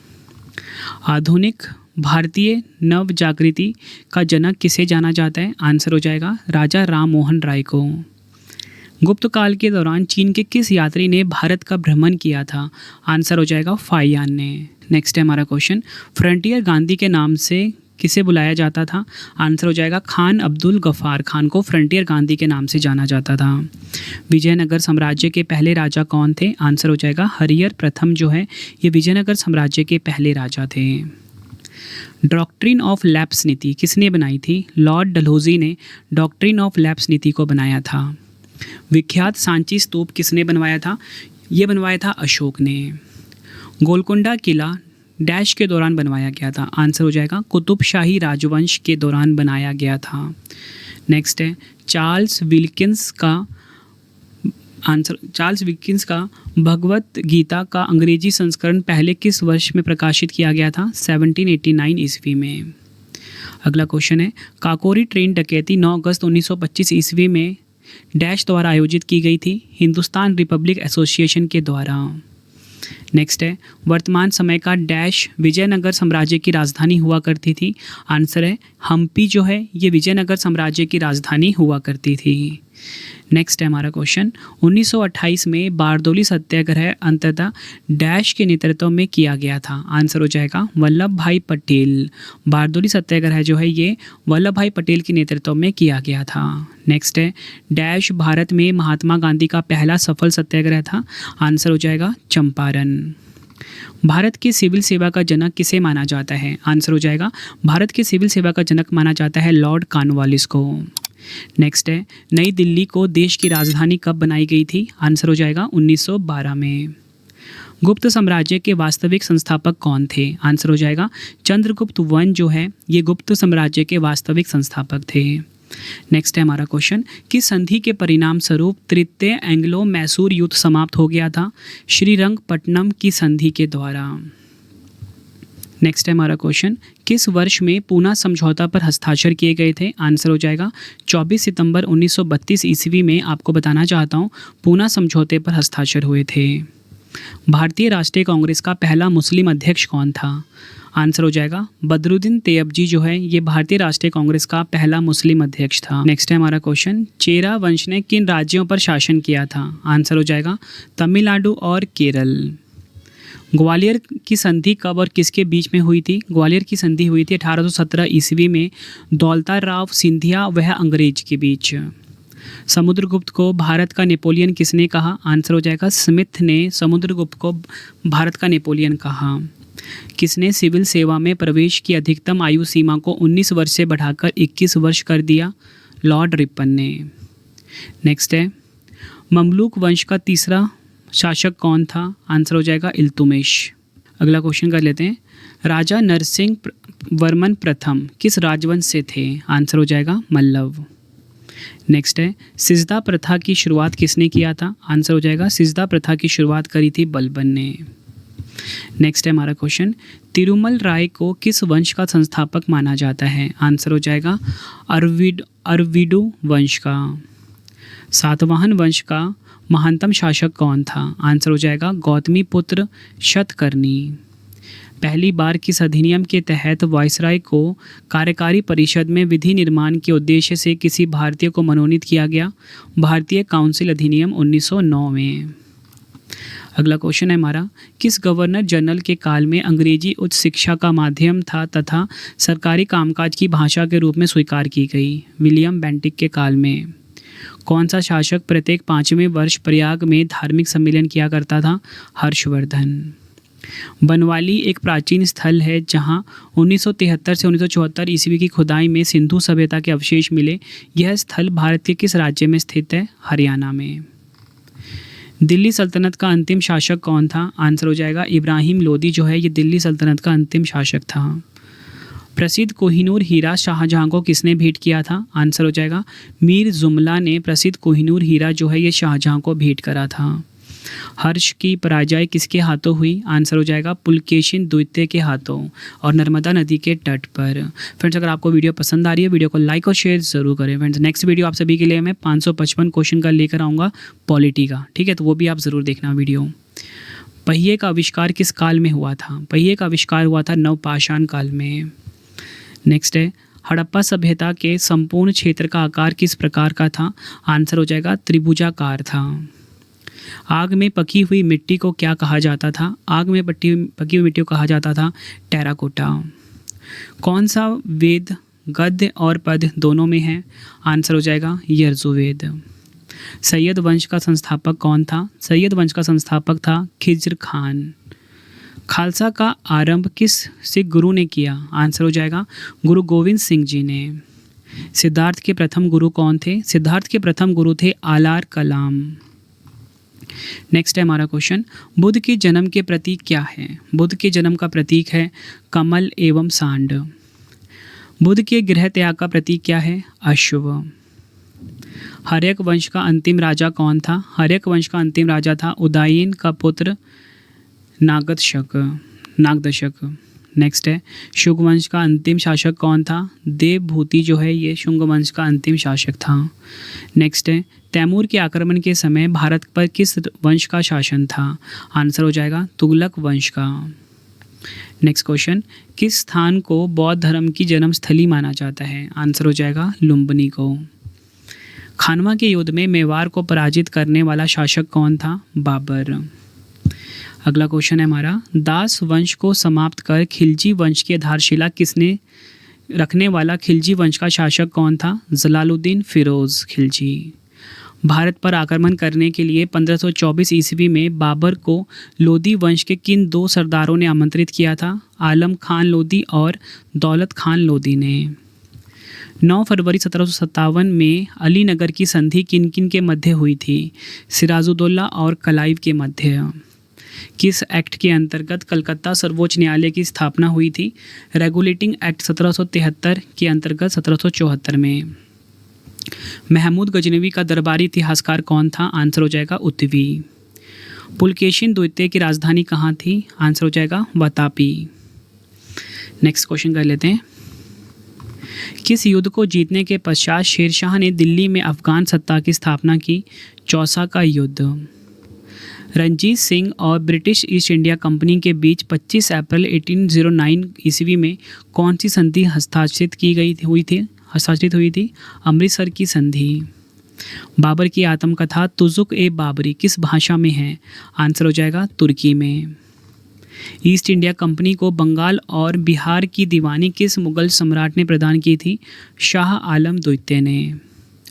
आधुनिक भारतीय नव जागृति का जनक किसे जाना जाता है? आंसर हो जाएगा राजा राम मोहन राय को। गुप्त काल के दौरान चीन के किस यात्री ने भारत का भ्रमण किया था? आंसर हो जाएगा फाइयान ने। नेक्स्ट है हमारा क्वेश्चन, फ्रंटियर गांधी के नाम से किसे बुलाया जाता था? आंसर हो जाएगा खान अब्दुल गफ्फार खान को फ्रंटियर गांधी के नाम से जाना जाता था। विजयनगर साम्राज्य के पहले राजा कौन थे? आंसर हो जाएगा हरिहर प्रथम जो है ये विजयनगर साम्राज्य के पहले राजा थे। डॉक्ट्रिन ऑफ लैप्स नीति किसने बनाई थी? लॉर्ड डलहौजी ने डॉक्ट्रिन ऑफ लैप्स नीति को बनाया था। विख्यात सांची स्तूप किसने बनवाया था? ये बनवाया था अशोक ने। गोलकुंडा किला डैश के दौरान बनवाया गया था? आंसर हो जाएगा कुतुबशाही राजवंश के दौरान बनाया गया था। नेक्स्ट है चार्ल्स विल्किंस का भगवत गीता का अंग्रेजी संस्करण पहले किस वर्ष में प्रकाशित किया गया था? 1789 ईस्वी में। अगला क्वेश्चन है काकोरी ट्रेन डकैती 9 अगस्त 1925 ईस्वी में डैश द्वारा आयोजित की गई थी? हिंदुस्तान रिपब्लिक एसोसिएशन के द्वारा। नेक्स्ट है वर्तमान समय का डैश विजयनगर साम्राज्य की राजधानी हुआ करती थी? आंसर है हम्पी जो है ये विजयनगर साम्राज्य की राजधानी हुआ करती थी। नेक्स्ट है हमारा क्वेश्चन, 1928 में बारदोली सत्याग्रह अंततः डैश के नेतृत्व में किया गया था। आंसर हो जाएगा वल्लभ भाई पटेल। बारदोली सत्याग्रह जो है ये वल्लभ भाई पटेल के नेतृत्व में किया गया था। नेक्स्ट है डैश भारत में महात्मा गांधी का पहला सफल सत्याग्रह था। आंसर हो जाएगा चंपारण। भारत की सिविल सेवा का जनक किसे माना जाता है। आंसर हो जाएगा भारत की सिविल सेवा का जनक माना जाता है लॉर्ड कॉर्नवालिस को। नेक्स्ट है नई दिल्ली को देश की राजधानी कब बनाई गई थी। आंसर हो जाएगा 1912 में। गुप्त साम्राज्य के वास्तविक संस्थापक कौन थे। आंसर हो जाएगा चंद्रगुप्त वन जो है ये गुप्त साम्राज्य के वास्तविक संस्थापक थे। नेक्स्ट है हमारा क्वेश्चन, किस संधि के परिणाम स्वरूप तृतीय एंग्लो मैसूर युद्ध समाप्त हो गया था। श्रीरंगपट्टनम की संधि के द्वारा। नेक्स्ट है हमारा क्वेश्चन, किस वर्ष में पूना समझौता पर हस्ताक्षर किए गए थे। आंसर हो जाएगा 24 सितंबर 1932 ईस्वी में। आपको बताना चाहता हूँ पूना समझौते पर हस्ताक्षर हुए थे। भारतीय राष्ट्रीय कांग्रेस का पहला मुस्लिम अध्यक्ष कौन था। आंसर हो जाएगा बदरुद्दीन तैयबजी जो है ये भारतीय राष्ट्रीय कांग्रेस का पहला मुस्लिम अध्यक्ष था। नेक्स्ट है हमारा क्वेश्चन, चेरा वंश ने किन राज्यों पर शासन किया था। आंसर हो जाएगा तमिलनाडु और केरल। ग्वालियर की संधि कब और किसके बीच में हुई थी। ग्वालियर की संधि हुई थी 1817 ईस्वी में दौलता राव सिंधिया वह अंग्रेज के बीच। समुद्रगुप्त को भारत का नेपोलियन किसने कहा। आंसर हो जाएगा स्मिथ ने समुद्रगुप्त को भारत का नेपोलियन कहा। किसने सिविल सेवा में प्रवेश की अधिकतम आयु सीमा को 19 वर्ष से बढ़ाकर 21 वर्ष कर दिया। लॉर्ड रिपन ने। नेक्स्ट है ममलूक वंश का तीसरा शासक कौन था। आंसर हो जाएगा इल्तुमिश। अगला क्वेश्चन कर लेते हैं, राजा नरसिंह वर्मन प्रथम किस राजवंश से थे। आंसर हो जाएगा मल्लव। नेक्स्ट है सिजदा प्रथा की शुरुआत किसने किया था। आंसर हो जाएगा सिजदा प्रथा की शुरुआत करी थी बलबन ने। नेक्स्ट है हमारा क्वेश्चन, तिरुमल राय को किस वंश का संस्थापक माना जाता है। आंसर हो जाएगा अरविडु वंश का। सातवाहन वंश का महानतम शासक कौन था। आंसर हो जाएगा गौतमी पुत्र शतकर्णी। पहली बार किस अधिनियम के तहत वायसराय को कार्यकारी परिषद में विधि निर्माण के उद्देश्य से किसी भारतीय को मनोनीत किया गया। भारतीय काउंसिल अधिनियम 1909 में। अगला क्वेश्चन है हमारा, किस गवर्नर जनरल के काल में अंग्रेजी उच्च शिक्षा का माध्यम था तथा सरकारी कामकाज की भाषा के रूप में स्वीकार की गई। विलियम बेंटिक के काल में। कौन सा शासक प्रत्येक 5वें वर्ष प्रयाग में धार्मिक सम्मेलन किया करता था। हर्षवर्धन। बनवाली एक प्राचीन स्थल है जहां 1973 से 1974 ईस्वी की खुदाई में सिंधु सभ्यता के अवशेष मिले। यह स्थल भारत के किस राज्य में स्थित है। हरियाणा में। दिल्ली सल्तनत का अंतिम शासक कौन था। आंसर हो जाएगा इब्राहिम लोदी जो है ये दिल्ली सल्तनत का अंतिम शासक था। प्रसिद्ध कोहिनूर हीरा शाहजहां को किसने भेंट किया था। आंसर हो जाएगा मीर जुमला ने प्रसिद्ध कोहिनूर हीरा जो है ये शाहजहां को भेंट करा था। हर्ष की पराजय किसके हाथों हुई। आंसर हो जाएगा पुलकेशिन द्वितीय के हाथों और नर्मदा नदी के तट पर। फ्रेंड्स अगर आपको वीडियो पसंद आ रही है वीडियो को लाइक और शेयर जरूर करें। फ्रेंड्स नेक्स्ट वीडियो आप सभी के लिए मैं 555 क्वेश्चन का लेकर आऊँगा पॉलिटी का, ठीक है, तो वो भी आप ज़रूर देखना वीडियो। पहिए का आविष्कार किस काल में हुआ था। पहिए का आविष्कार हुआ था नवपाषाण काल में। नेक्स्ट है हड़प्पा सभ्यता के संपूर्ण क्षेत्र का आकार किस प्रकार का था। आंसर हो जाएगा त्रिभुजाकार था। आग में पकी हुई मिट्टी को क्या कहा जाता था। आग में पकी हुई मिट्टी को कहा जाता था टेराकोटा। कौन सा वेद गद्य और पद दोनों में है। आंसर हो जाएगा यजुर्वेद। सैयद वंश का संस्थापक कौन था। सैयद वंश का संस्थापक था खिज्र खान। खालसा का आरंभ किस सिख गुरु ने किया। आंसर हो जाएगा गुरु गोविंद सिंह जी ने। सिद्धार्थ के प्रथम गुरु कौन थे। सिद्धार्थ के प्रथम गुरु थे आलार कलाम। नेक्स्ट है हमारा क्वेश्चन, बुद्ध के जन्म के प्रतीक क्या है। बुद्ध के जन्म का प्रतीक है कमल एवं सांड। बुद्ध के गृह त्याग का प्रतीक क्या है। अश्व। हर्यक वंश का अंतिम राजा कौन था। हर्यक वंश का अंतिम राजा था उदयन का पुत्र नागदशक। नेक्स्ट है शुंग वंश का अंतिम शासक कौन था। देवभूति जो है ये शुंग वंश का अंतिम शासक था। नेक्स्ट है तैमूर के आक्रमण के समय भारत पर किस वंश का शासन था। आंसर हो जाएगा तुगलक वंश का। नेक्स्ट क्वेश्चन, किस स्थान को बौद्ध धर्म की जन्मस्थली माना जाता है। आंसर हो जाएगा लुम्बिनी को। खानवा के युद्ध में मेवाड़ को पराजित करने वाला शासक कौन था? बाबर। अगला क्वेश्चन है हमारा, दास वंश को समाप्त कर खिलजी वंश की आधारशिला किसने रखने वाला खिलजी वंश का शासक कौन था? जलालुद्दीन फिरोज खिलजी। भारत पर आक्रमण करने के लिए 1524 ईस्वी में बाबर को लोदी वंश के किन दो सरदारों ने आमंत्रित किया था? आलम खान लोदी और दौलत खान लोदी ने। 9 फरवरी 1757 में अलीनगर की संधि किन किन के मध्य हुई थी? सिराजुद्दौला और क्लाइव के मध्य। किस एक्ट के अंतर्गत कलकत्ता सर्वोच्च न्यायालय की स्थापना हुई थी? रेगुलेटिंग एक्ट 1773 के अंतर्गत 1774 में। महमूद गजनवी का दरबारी इतिहासकार कौन था? आंसर हो जाएगा उत्तवी। पुलकेशिन द्वितीय की राजधानी कहाँ थी? आंसर हो जाएगा वातापी। नेक्स्ट क्वेश्चन कर लेते हैं, किस युद्ध को जीतने के पश्चात शेरशाह ने दिल्ली में अफगान सत्ता की स्थापना की? चौसा का युद्ध। रंजीत सिंह और ब्रिटिश ईस्ट इंडिया कंपनी के बीच 25 अप्रैल 1809 ईस्वी में कौन सी संधि हस्ताक्षरित हुई थी? अमृतसर की संधि। बाबर की आत्मकथा तुजुक ए बाबरी किस भाषा में है? आंसर हो जाएगा तुर्की में। ईस्ट इंडिया कंपनी को बंगाल और बिहार की दीवानी किस मुगल सम्राट ने प्रदान की थी? शाह आलम द्वितीय ने।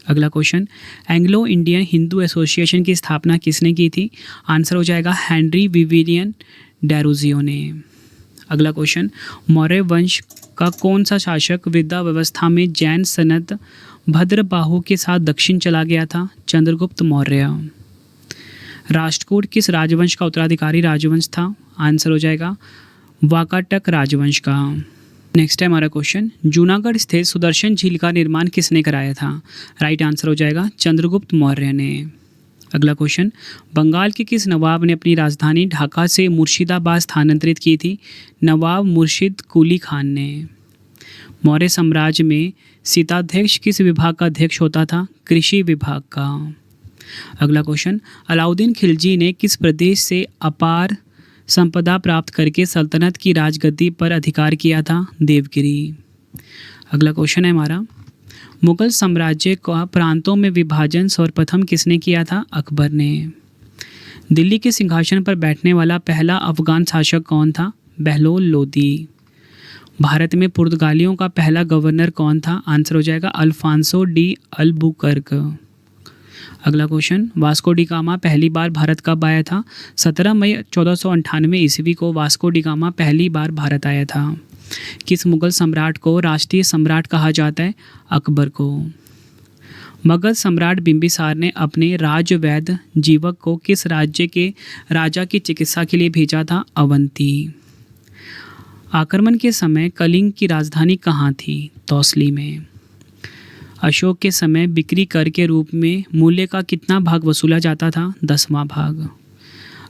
अगला question, Anglo Indian Hindu association की स्थापना किसने की थी? आंसर हो जाएगा हेनरी विविलियन डेरोजियो ने। अगला क्वेश्चन, मौर्य वंश का कौन सा शासक वृद्धावस्था में जैन सनत भद्रबाहु के साथ दक्षिण चला गया था? चंद्रगुप्त मौर्य। राष्ट्रकूट किस राजवंश का उत्तराधिकारी राजवंश था? आंसर हो जाएगा वाकाटक राजवंश का। नेक्स्ट है हमारा क्वेश्चन, जूनागढ़ स्थित सुदर्शन झील का निर्माण किसने कराया था? राइट आंसर हो जाएगा चंद्रगुप्त मौर्य ने। अगला क्वेश्चन, बंगाल के किस नवाब ने अपनी राजधानी ढाका से मुर्शिदाबाद स्थानांतरित की थी? नवाब मुर्शिद कुली खान ने। मौर्य साम्राज्य में सीताध्यक्ष किस विभाग का अध्यक्ष होता था? कृषि विभाग का। अगला क्वेश्चन, अलाउद्दीन खिलजी ने किस प्रदेश से अपार संपदा प्राप्त करके सल्तनत की राजगद्दी पर अधिकार किया था? देवगिरी। अगला क्वेश्चन है हमारा, मुगल साम्राज्य का प्रांतों में विभाजन सर्वप्रथम किसने किया था? अकबर ने। दिल्ली के सिंहासन पर बैठने वाला पहला अफगान शासक कौन था? बहलोल लोदी। भारत में पुर्तगालियों का पहला गवर्नर कौन था? आंसर हो जाएगा अल्फांसो डी अल्बुकर्क। अगला क्वेश्चन, वास्को डी गामा पहली बार भारत कब आया था? 17 मई 1498 ईस्वी को वास्को डी गामा पहली बार भारत आया था। किस मुगल सम्राट को राष्ट्रीय सम्राट कहा जाता है? अकबर को। मगध सम्राट बिंबिसार ने अपने राजवैद्य जीवक को किस राज्य के राजा की चिकित्सा के लिए भेजा था? अवंती। आक्रमण के समय कलिंग की राजधानी कहाँ थी? तौसली में। अशोक के समय बिक्री कर के रूप में मूल्य का कितना भाग वसूला जाता था? 10वां भाग।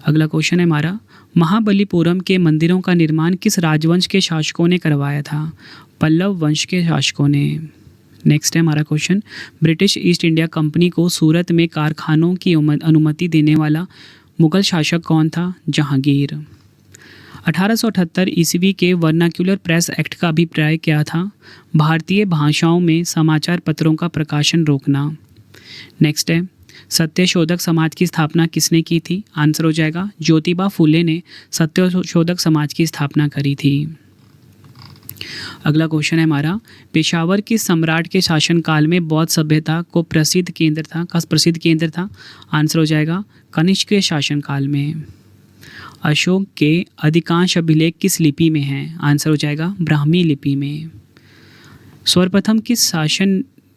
अगला क्वेश्चन है हमारा, महाबलीपुरम के मंदिरों का निर्माण किस राजवंश के शासकों ने करवाया था? पल्लव वंश के शासकों ने। नेक्स्ट है हमारा question, British east India company को सूरत में कारखानों की अनुमति देने वाला मुगल शासक कौन था? जहांगीर। 1878 ईस्वी के वर्नाक्यूलर प्रेस एक्ट का अभिप्राय क्या था? भारतीय भाषाओं में समाचार पत्रों का प्रकाशन रोकना। नेक्स्ट है, सत्यशोधक समाज की स्थापना किसने की थी? आंसर हो जाएगा ज्योतिबा फुले ने सत्यशोधक समाज की स्थापना करी थी। अगला क्वेश्चन है हमारा, पेशावर किस सम्राट के शासनकाल में बौद्ध सभ्यता को प्रसिद्ध केंद्र था? आंसर हो जाएगा कनिष्क के शासनकाल में। अशोक के अधिकांश अभिलेख किस लिपि में हैं? आंसर हो जाएगा ब्राह्मी लिपि में। सर्वप्रथम किस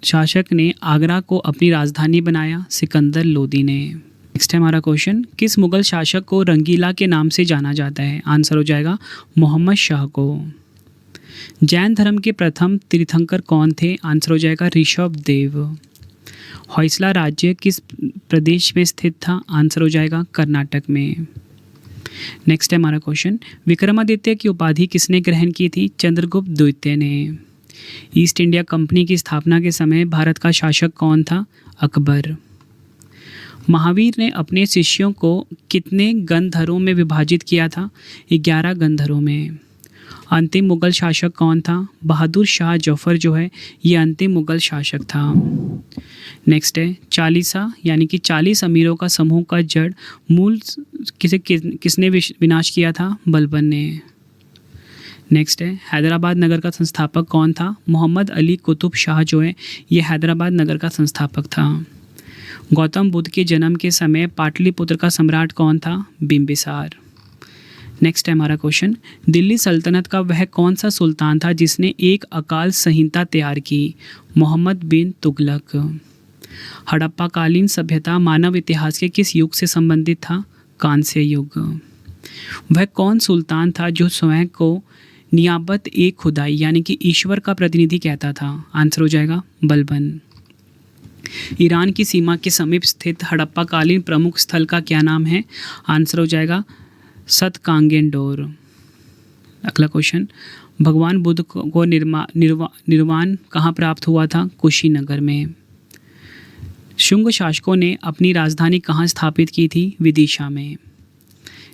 शासक ने आगरा को अपनी राजधानी बनाया? सिकंदर लोदी ने। नेक्स्ट है हमारा क्वेश्चन, किस मुगल शासक को रंगीला के नाम से जाना जाता है? आंसर हो जाएगा मोहम्मद शाह को। जैन धर्म के प्रथम तीर्थंकर कौन थे? आंसर हो जाएगा ऋषभ देव। होयसला राज्य किस प्रदेश में स्थित था? आंसर हो जाएगा कर्नाटक में। नेक्स्ट है हमारा क्वेश्चन, विक्रमादित्य की उपाधि किसने ग्रहण की थी? चंद्रगुप्त द्वितीय ने। ईस्ट इंडिया कंपनी की स्थापना के समय भारत का शासक कौन था? अकबर। महावीर ने अपने शिष्यों को कितने गंधरों में विभाजित किया था? 11 गंधरों में। अंतिम मुगल शासक कौन था? बहादुर शाह जफर जो है ये अंतिम मुगल शासक था। नेक्स्ट है चालीसा यानी कि 40 अमीरों का समूह का जड़ मूल किसने विनाश किया था? बलबन ने। नेक्स्ट है हैदराबाद नगर का संस्थापक कौन था? मोहम्मद अली कुतुब शाह जो है ये हैदराबाद नगर का संस्थापक था। गौतम बुद्ध के जन्म के समय पाटलिपुत्र का सम्राट कौन था? बिंबिसार। नेक्स्ट है हमारा क्वेश्चन, दिल्ली सल्तनत का वह कौन सा सुल्तान था जिसने एक अकाल संहिता तैयार की? मोहम्मद बिन तुगलक। हड़प्पाकालीन सभ्यता मानव इतिहास के किस युग से संबंधित था? कांस्य युग। वह कौन सुल्तान था जो स्वयं को नियाबत ए खुदाई यानी कि ईश्वर का प्रतिनिधि कहता था? आंसर हो जाएगा बलबन। ईरान की सीमा के समीप स्थित हड़प्पाकालीन प्रमुख स्थल का क्या नाम है? आंसर हो जाएगा सतकांगेंडोर। अगला क्वेश्चन, भगवान बुद्ध को निर्वाण कहाँ प्राप्त हुआ था? कुशीनगर में। शुंग शासकों ने अपनी राजधानी कहाँ स्थापित की थी? विदिशा में।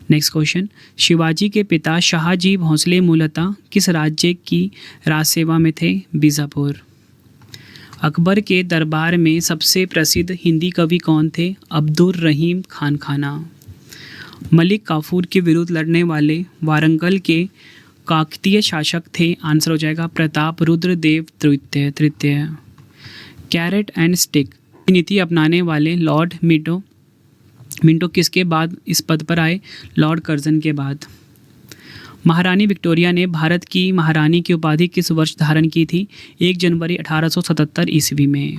नेक्स्ट क्वेश्चन, शिवाजी के पिता शाहजी भोंसले मूलतः किस राज्य की राजसेवा में थे? बीजापुर। अकबर के दरबार में सबसे प्रसिद्ध हिंदी कवि कौन थे? अब्दुर रहीम खान खाना। मलिक काफूर के विरुद्ध लड़ने वाले वारंगल के काकतीय शासक थे? आंसर हो जाएगा प्रताप रुद्र देव तृतीय। कैरेट एंड स्टिक नीति अपनाने वाले लॉर्ड मिंटो किसके बाद इस पद पर आए? लॉर्ड कर्जन के बाद। महारानी विक्टोरिया ने भारत की महारानी की उपाधि किस वर्ष धारण की थी? 1 जनवरी 1877 ईस्वी में।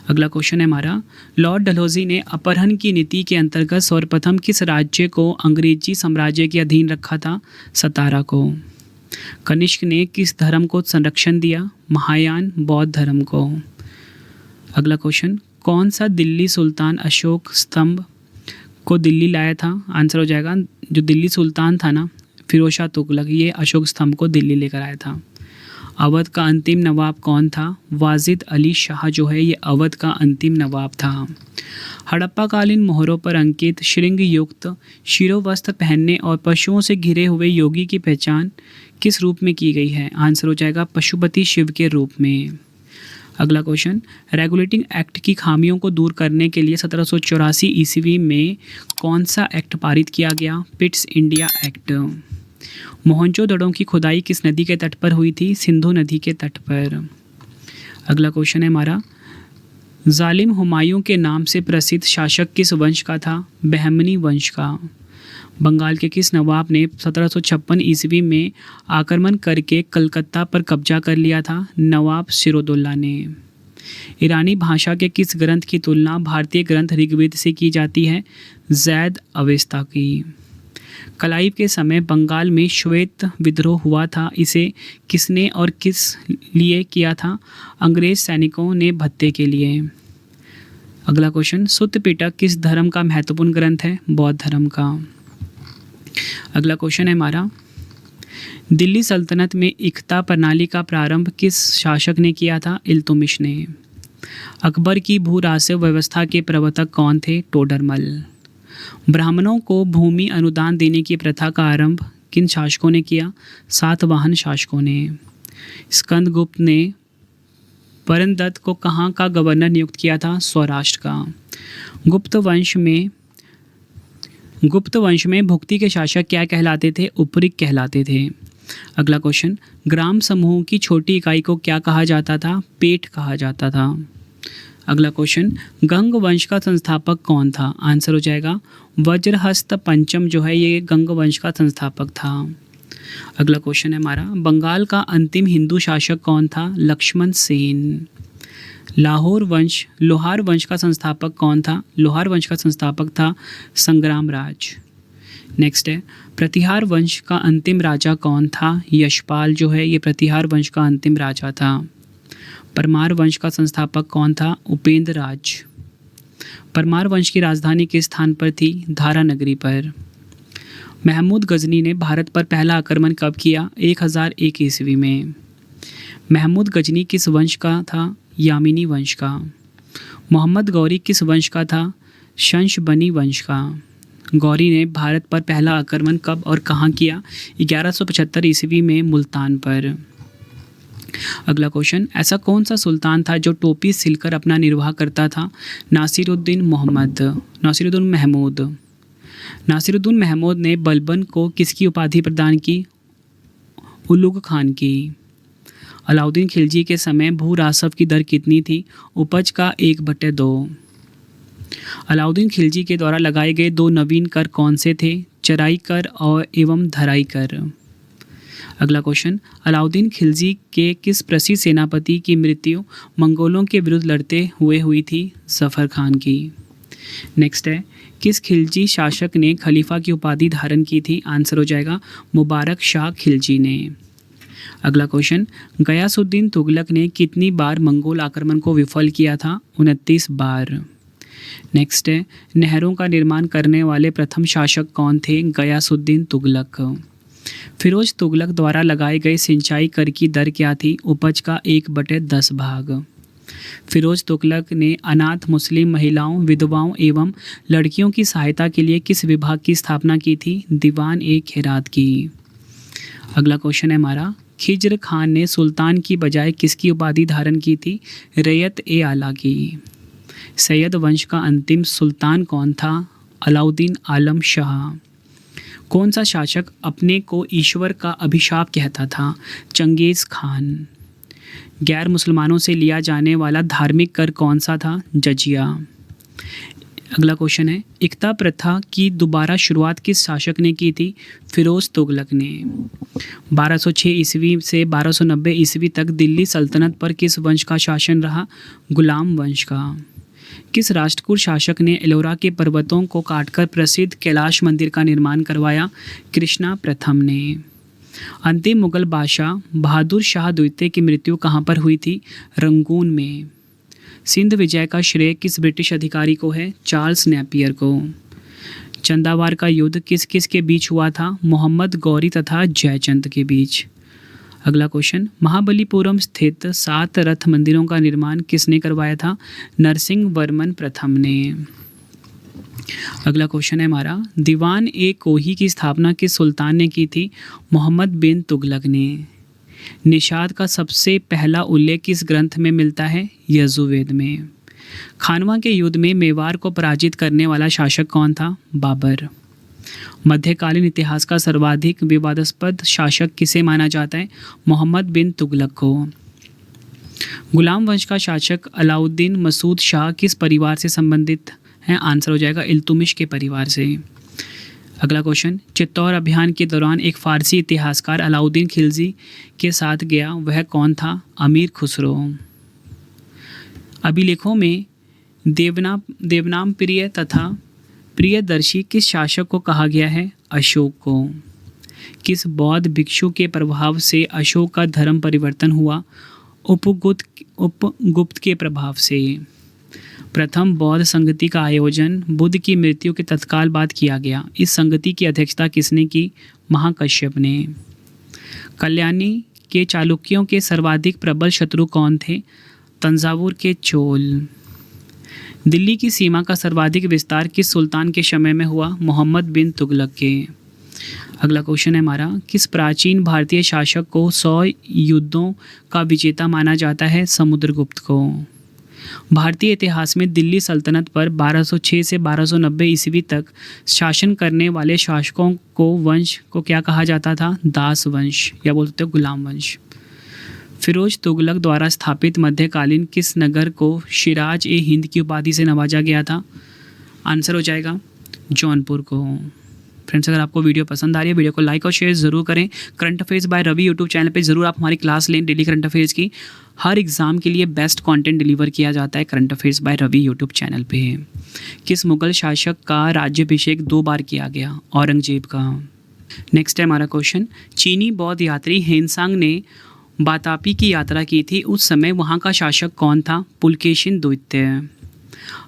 अगला क्वेश्चन है हमारा, लॉर्ड डलहौजी ने अपहरण की नीति के अंतर्गत सर्वप्रथम किस राज्य को अंग्रेजी साम्राज्य के अधीन रखा था? सतारा को। कनिष्क ने किस धर्म को संरक्षण दिया? महायान बौद्ध धर्म को। अगला क्वेश्चन, कौन सा दिल्ली सुल्तान अशोक स्तंभ को दिल्ली लाया था? आंसर हो जाएगा जो दिल्ली सुल्तान था ना फिरोज शाह तुगलक, ये अशोक स्तंभ को दिल्ली लेकर आया था। अवध का अंतिम नवाब कौन था? वाजिद अली शाह जो है ये अवध का अंतिम नवाब था। हड़प्पाकालीन मोहरों पर अंकित श्रृंग युक्त शिरोवस्त्र पहनने और पशुओं से घिरे हुए योगी की पहचान किस रूप में की गई है? आंसर हो जाएगा पशुपति शिव के रूप में। अगला क्वेश्चन, रेगुलेटिंग एक्ट की खामियों को दूर करने के लिए 1784 ईस्वी में कौन सा एक्ट पारित किया गया? Pitt's India act. मोहनजोदड़ो की खुदाई किस नदी के तट पर हुई थी? सिंधु नदी के तट पर। अगला क्वेश्चन है हमारा, जालिम हुमायूं के नाम से प्रसिद्ध शासक किस वंश का था? बहमनी वंश का। बंगाल के किस नवाब ने 1756 ईस्वी में आक्रमण करके कलकत्ता पर कब्जा कर लिया था? नवाब सिरोदौल्ला ने। ईरानी भाषा के किस ग्रंथ की तुलना भारतीय ग्रंथ ऋग्वेद से की जाती है? जैद अवेस्ता की। कलाइव के समय बंगाल में श्वेत विद्रोह हुआ था, इसे किसने और किस लिए किया था? अंग्रेज सैनिकों ने भत्ते के लिए। अगला क्वेश्चन, सुत्त पिटक किस धर्म का महत्वपूर्ण ग्रंथ है? बौद्ध धर्म का। अगला क्वेश्चन है हमारा, दिल्ली सल्तनत में इख्ता प्रणाली का प्रारंभ किस शासक ने किया था? इल्तुतमिश ने। अकबर की भू राजस्व व्यवस्था के प्रवर्तक कौन थे? टोडरमल। ब्राह्मणों को भूमि अनुदान देने की प्रथा का आरंभ किन शासकों ने किया? सातवाहन शासकों ने। स्कंदगुप्त ने परमदत्त को कहाँ का गवर्नर नियुक्त किया था? सौराष्ट्र का। गुप्त वंश में भुक्ति के शासक क्या कहलाते थे? उपरिक कहलाते थे। अगला क्वेश्चन, ग्राम समूह की छोटी इकाई को क्या कहा जाता था? पेट कहा जाता था। अगला क्वेश्चन, गंग वंश का संस्थापक कौन था? आंसर हो जाएगा वज्रहस्त पंचम जो है ये गंग वंश का संस्थापक था। अगला क्वेश्चन है हमारा, बंगाल का अंतिम हिंदू शासक कौन था? लक्ष्मण सेन। लोहार वंश का संस्थापक कौन था? लोहार वंश का संस्थापक था संग्राम राज। नेक्स्ट है, प्रतिहार वंश का अंतिम राजा कौन था? यशपाल जो है ये प्रतिहार वंश का अंतिम राजा था। परमार वंश का संस्थापक कौन था? उपेंद्र राज। परमार वंश की राजधानी किस स्थान पर थी? धारा नगरी पर। महमूद गजनी ने भारत पर पहला आक्रमण कब किया? 1001 ईस्वी में। महमूद गजनी किस वंश का था? यामिनी वंश का। मोहम्मद गौरी किस वंश का था? शंश बनी वंश का। गौरी ने भारत पर पहला आक्रमण कब और कहाँ किया? 1175 ईस्वी में मुल्तान पर। अगला क्वेश्चन, ऐसा कौन सा सुल्तान था जो टोपी सिलकर अपना निर्वाह करता था? नासिरुद्दीन महमूद। नासिरुद्दीन महमूद ने बलबन को किसकी उपाधि प्रदान की? उलुग खान की। अलाउद्दीन खिलजी के समय भू राजस्व की दर कितनी थी? उपज का 1/2। अलाउद्दीन खिलजी के द्वारा लगाए गए 2 नवीन कर कौन से थे? चराई कर और एवं धराई कर। अगला क्वेश्चन, अलाउद्दीन खिलजी के किस प्रसिद्ध सेनापति की मृत्यु मंगोलों के विरुद्ध लड़ते हुए हुई थी? जफर खान की। नेक्स्ट है, किस खिलजी शासक ने खलीफा की उपाधि धारण की थी? आंसर हो जाएगा मुबारक शाह खिलजी ने। अगला क्वेश्चन, गयासुद्दीन तुगलक ने कितनी बार मंगोल आक्रमण को विफल किया था? 29 बार। नेक्स्ट है, नहरों का निर्माण करने वाले प्रथम शासक कौन थे? गयासुद्दीन तुगलक। फिरोज तुगलक द्वारा लगाए गए सिंचाई कर की दर क्या थी? उपज का 1/10 भाग। फिरोज तुगलक ने अनाथ मुस्लिम महिलाओं, विधवाओं एवं लड़कियों की सहायता के लिए किस विभाग की स्थापना की थी? दीवान-ए-हेरात की। अगला क्वेश्चन है हमारा, खिज्र खान ने सुल्तान की बजाय किसकी उपाधि धारण की थी? रैयत-ए-आला की। सैयद वंश का अंतिम सुल्तान कौन था? अलाउद्दीन आलम शाह। कौन सा शासक अपने को ईश्वर का अभिशाप कहता था? चंगेज़ खान। गैर मुसलमानों से लिया जाने वाला धार्मिक कर कौन सा था? जजिया। अगला क्वेश्चन है, इक्ता प्रथा की दोबारा शुरुआत किस शासक ने की थी? फिरोज तुगलक ने। 1206 ईस्वी से 1290 ईस्वी तक दिल्ली सल्तनत पर किस वंश का शासन रहा? गुलाम वंश का। किस राष्ट्रकूट शासक ने एलोरा के पर्वतों को काटकर प्रसिद्ध कैलाश मंदिर का निर्माण करवाया? कृष्णा प्रथम ने। अंतिम मुगल बादशाह बहादुर शाह द्वितीय की मृत्यु कहाँ पर हुई थी? रंगून में। सिंध विजय का श्रेय किस ब्रिटिश अधिकारी को है? चार्ल्स नेपियर को। चंदावार का युद्ध किस किस के बीच हुआ था? मोहम्मद गौरी तथा जयचंद के बीच। अगला क्वेश्चन, महाबलीपुरम स्थित 7 रथ मंदिरों का निर्माण किसने करवाया था? नरसिंह वर्मन प्रथम ने। अगला क्वेश्चन है हमारा, दीवान-ए-कोही की स्थापना किस सुल्तान ने की थी? मोहम्मद बिन तुगलक ने। निषाद का सबसे पहला उल्लेख किस ग्रंथ में मिलता है? यजुर्वेद में। खानवा के युद्ध में मेवाड़ को पराजित करने वाला शासक कौन था? बाबर। मध्यकालीन इतिहास का सर्वाधिक विवादास्पद शासक किसे माना जाता है? मोहम्मद बिन तुगलक को। गुलाम वंश का शासक अलाउद्दीन मसूद शाह किस परिवार से संबंधित है? आंसर हो जाएगा इल्तुमिश के परिवार से। अगला क्वेश्चन, चित्तौड़ अभियान के दौरान एक फारसी इतिहासकार अलाउद्दीन खिलजी के साथ गया, वह कौन था? अमीर खुसरो। अभिलेखों में देवनाम प्रिय तथा प्रियदर्शी किस शासक को कहा गया है? अशोक को। किस बौद्ध भिक्षु के प्रभाव से अशोक का धर्म परिवर्तन हुआ? उपगुप्त के प्रभाव से। प्रथम बौद्ध संगति का आयोजन बुद्ध की मृत्यु के तत्काल बाद किया गया। इस संगति की अध्यक्षता किसने की? महाकश्यप ने। कल्याणी के चालुक्यों के सर्वाधिक प्रबल शत्रु कौन थे? तंजावुर के चोल। दिल्ली की सीमा का सर्वाधिक विस्तार किस सुल्तान के समय में हुआ? मोहम्मद बिन तुगलक के। अगला क्वेश्चन है हमारा, किस प्राचीन भारतीय शासक को 100 युद्धों का विजेता माना जाता है? समुद्रगुप्त को। भारतीय इतिहास में दिल्ली सल्तनत पर 1206 से 1290 ईस्वी तक शासन करने वाले शासकों को वंश को क्या कहा जाता था? दास वंश या बोल सकते हो गुलाम वंश। फिरोज तुगलक द्वारा स्थापित मध्यकालीन किस नगर को शिराज-ए-हिंद की उपाधि से नवाजा गया था? आंसर हो जाएगा जौनपुर को। फ्रेंड्स, अगर आपको वीडियो पसंद आ रही है, वीडियो को लाइक और शेयर ज़रूर करें। Current affairs by Ravi YouTube channel पे ज़रूर आप हमारी क्लास लें। डेली करंट अफेयर्स की हर एग्ज़ाम के लिए बेस्ट कंटेंट डिलीवर किया जाता है current affairs by Ravi YouTube channel पे। किस मुगल शासक का राज्याभिषेक 2 बार किया गया? औरंगजेब का। नेक्स्ट है हमारा क्वेश्चन, चीनी बौद्ध यात्री हेनसांग ने बातापी की यात्रा की थी, उस समय वहाँ का शासक कौन था? पुलकेशिन द्वितीय।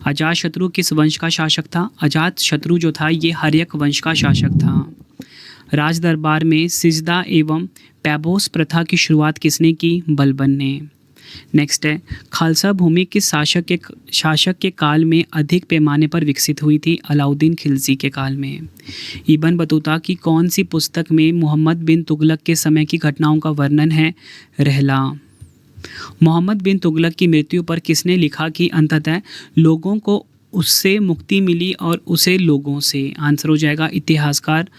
अजातशत्रु किस वंश का शासक था? अजातशत्रु जो था ये हर्यक वंश का शासक था। राज दरबार में सिजदा एवं पैबोस प्रथा की शुरुआत किसने की? बलबन ने। नेक्स्ट है, खालसा भूमि किस शासक के काल में अधिक पैमाने पर विकसित हुई थी? अलाउद्दीन खिलजी के काल में। इब्न बतूता की कौन सी पुस्तक में मोहम्मद बिन तुगलक के समय की घटनाओं का वर्णन है? रहला। मोहम्मद बिन तुगलक की मृत्यु पर किसने लिखा कि अंततः लोगों को उससे मुक्ति मिली और उसे लोगों से? आंसर हो जाएगा इतिहासकार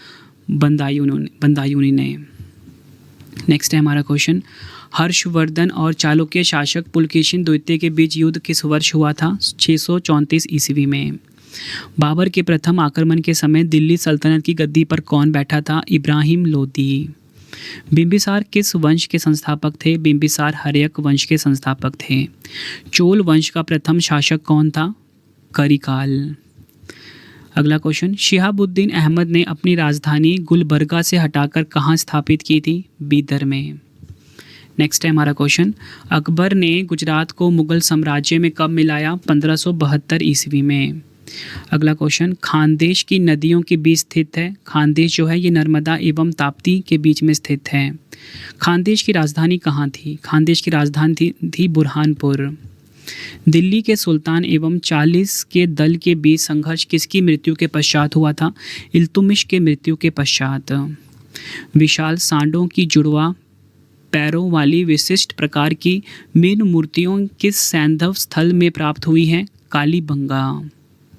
बंदायूनी ने। नेक्स्ट है हमारा क्वेश्चन, हर्षवर्धन और चालुक्य शासक पुलकेशिन द्वितीय के बीच युद्ध किस वर्ष हुआ था? 634 ईस्वी में। बाबर के प्रथम आक्रमण के समय दिल्ली सल्तनत की गद्दी पर कौन बैठा था? इब्राहिम लोदी। बिंबिसार किस वंश के संस्थापक थे? बिंबिसार हर्यक वंश के संस्थापक थे। चोल वंश का प्रथम शासक कौन था? करिकाल। अगला क्वेश्चन, शिहाबुद्दीन अहमद ने अपनी राजधानी गुलबर्गा से हटाकर कहाँ स्थापित की थी? बीदर में। नेक्स्ट है हमारा क्वेश्चन, अकबर ने गुजरात को मुगल साम्राज्य में कब मिलाया? 1572 ईस्वी में। अगला क्वेश्चन, खानदेश की नदियों के बीच स्थित है। खानदेश जो है ये नर्मदा एवं ताप्ती के बीच में स्थित है। खानदेश की राजधानी कहाँ थी? खानदेश की राजधानी थी बुरहानपुर। दिल्ली के सुल्तान एवं 40 के दल के बीच संघर्ष किसकी मृत्यु के पश्चात हुआ था? इल्तुमिश के मृत्यु के पश्चात। विशाल सांडों की जुड़वा पैरों वाली विशिष्ट प्रकार की मीन मूर्तियों किस सैंधव स्थल में प्राप्त हुई हैं? कालीबंगा।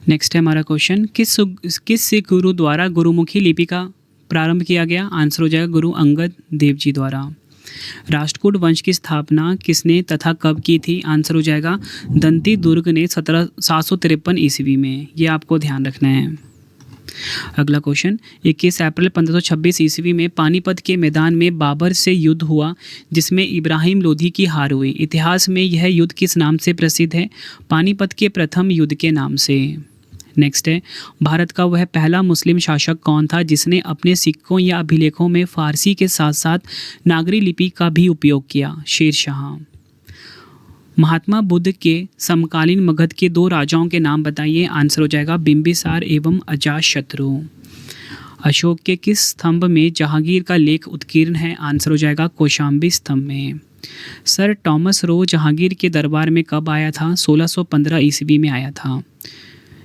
नेक्स्ट है हमारा क्वेश्चन, किस सिख गुरु द्वारा गुरुमुखी लिपि का प्रारंभ किया गया? आंसर हो जाएगा गुरु अंगद देव जी द्वारा। राष्ट्रकूट वंश की स्थापना किसने तथा कब की थी? आंसर हो जाएगा दंती दुर्ग ने 753 ईस्वी में। ये आपको ध्यान रखना है। अगला क्वेश्चन, 21 अप्रैल 1526 ईस्वी में पानीपत के मैदान में बाबर से युद्ध हुआ जिसमें इब्राहिम लोधी की हार हुई। इतिहास में यह युद्ध किस नाम से प्रसिद्ध है? पानीपत के प्रथम युद्ध के नाम से। नेक्स्ट है, भारत का वह पहला मुस्लिम शासक कौन था जिसने अपने सिक्कों या अभिलेखों में फारसी के साथ साथ नागरी लिपि का भी उपयोग किया? शेरशाह। महात्मा बुद्ध के समकालीन मगध के 2 राजाओं के नाम बताइए। आंसर हो जाएगा बिंबिसार एवं अजातशत्रु। अशोक के किस स्तंभ में जहांगीर का लेख उत्कीर्ण है? आंसर हो जाएगा कौशाम्बी स्तंभ में। सर थॉमस रो जहांगीर के दरबार में कब आया था? 1615 ईस्वी में आया था।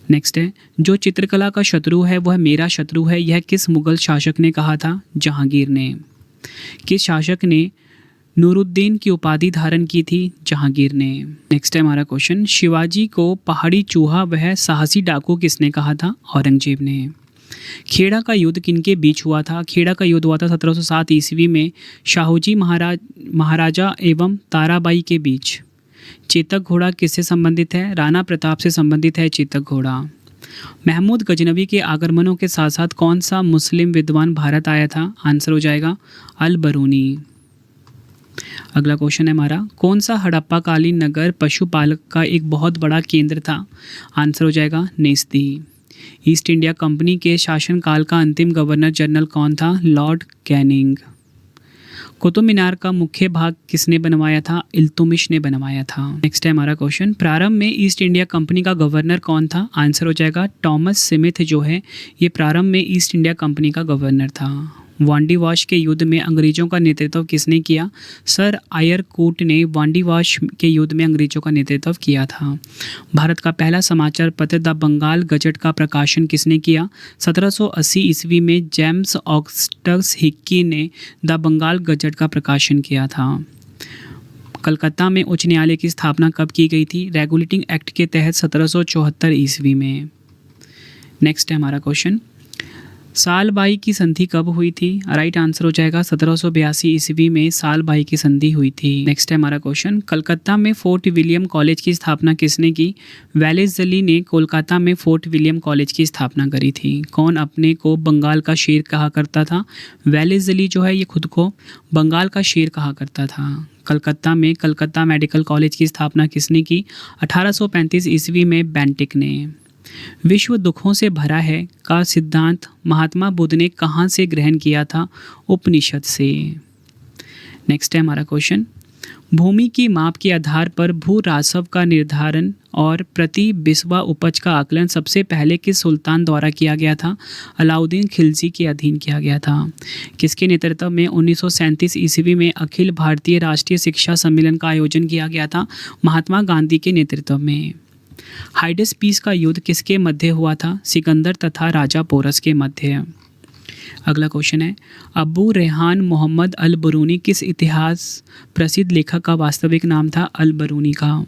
नेक्स्ट है, जो चित्रकला का शत्रु है वह मेरा शत्रु है, यह किस मुगल शासक ने कहा था? जहांगीर ने। किस शासक ने नूरुद्दीन की उपाधि धारण की थी? जहांगीर ने। नेक्स्ट है हमारा क्वेश्चन, शिवाजी को पहाड़ी चूहा वह साहसी डाकू किसने कहा था? औरंगजेब ने। खेड़ा का युद्ध किनके बीच हुआ था? खेड़ा का युद्ध हुआ था 1707 ईस्वी में शाहूजी महाराजा एवं ताराबाई के बीच। चेतक घोड़ा किससे संबंधित है? राणा प्रताप से संबंधित है चेतक घोड़ा। महमूद गजनवी के आगमनों के साथ साथ कौन सा मुस्लिम विद्वान भारत आया था? आंसर हो जाएगा अल बरूनी। अगला क्वेश्चन है हमारा, कौन सा हड़प्पा कालीन नगर पशुपालक का एक बहुत बड़ा केंद्र था? आंसर हो जाएगा नेस्दी। ईस्ट इंडिया कंपनी के शासनकाल का अंतिम गवर्नर जनरल कौन था? Lord Canning. कुतुब मीनार का मुख्य भाग किसने बनवाया था? इल्तुमिश ने बनवाया था। नेक्स्ट है हमारा क्वेश्चन, प्रारंभ में ईस्ट इंडिया कंपनी का गवर्नर कौन था? आंसर हो जाएगा टॉमस स्मिथ जो है ये प्रारंभ में ईस्ट इंडिया कंपनी का गवर्नर था। वांडीवाश के युद्ध में अंग्रेजों का नेतृत्व किसने किया? सर आयरकूट ने वांडीवाश के युद्ध में अंग्रेजों का नेतृत्व किया था। भारत का पहला समाचार पत्र द बंगाल गजट का प्रकाशन किसने किया? 1780 ईस्वी में जेम्स ऑगस्टस हिक्की ने द बंगाल गजट का प्रकाशन किया था। कलकत्ता में उच्च न्यायालय की स्थापना कब की गई थी? रेगुलेटिंग एक्ट के तहत 1774 ईस्वी में। नेक्स्ट है हमारा क्वेश्चन, सालबाई की संधि कब हुई थी? राइट आंसर हो जाएगा 1782 ईस्वी में सालबाई की संधि हुई थी। नेक्स्ट है हमारा क्वेश्चन, कलकत्ता में फोर्ट विलियम कॉलेज की स्थापना किसने की? वेलेस्ली ने कोलकाता में फोर्ट विलियम कॉलेज की स्थापना करी थी। कौन अपने को बंगाल का शेर कहा करता था? वेलेस्ली जो है ये खुद को बंगाल का शेर कहा करता था। कलकत्ता में कलकत्ता मेडिकल कॉलेज की स्थापना किसने की? 1835 ईस्वी में बेंटिक ने। विश्व दुखों से भरा है का सिद्धांत महात्मा बुद्ध ने कहाँ से ग्रहण किया था? उपनिषद से। नेक्स्ट है हमारा क्वेश्चन, भूमि की माप के आधार पर भू राजस्व का निर्धारण और प्रति बिस्वा उपज का आकलन सबसे पहले किस सुल्तान द्वारा किया गया था? अलाउद्दीन खिलजी के अधीन किया गया था। किसके नेतृत्व में 1937 ईस्वी में अखिल भारतीय राष्ट्रीय शिक्षा सम्मेलन का आयोजन किया गया था? महात्मा गांधी के नेतृत्व में। हाइडेस पीस का युद्ध किसके मध्य हुआ था? सिकंदर तथा राजा पोरस के मध्य। अगला क्वेश्चन है, अबू रेहान मोहम्मद अल बरूनी किस इतिहास प्रसिद्ध लेखक का वास्तविक नाम था? अल बरूनी का।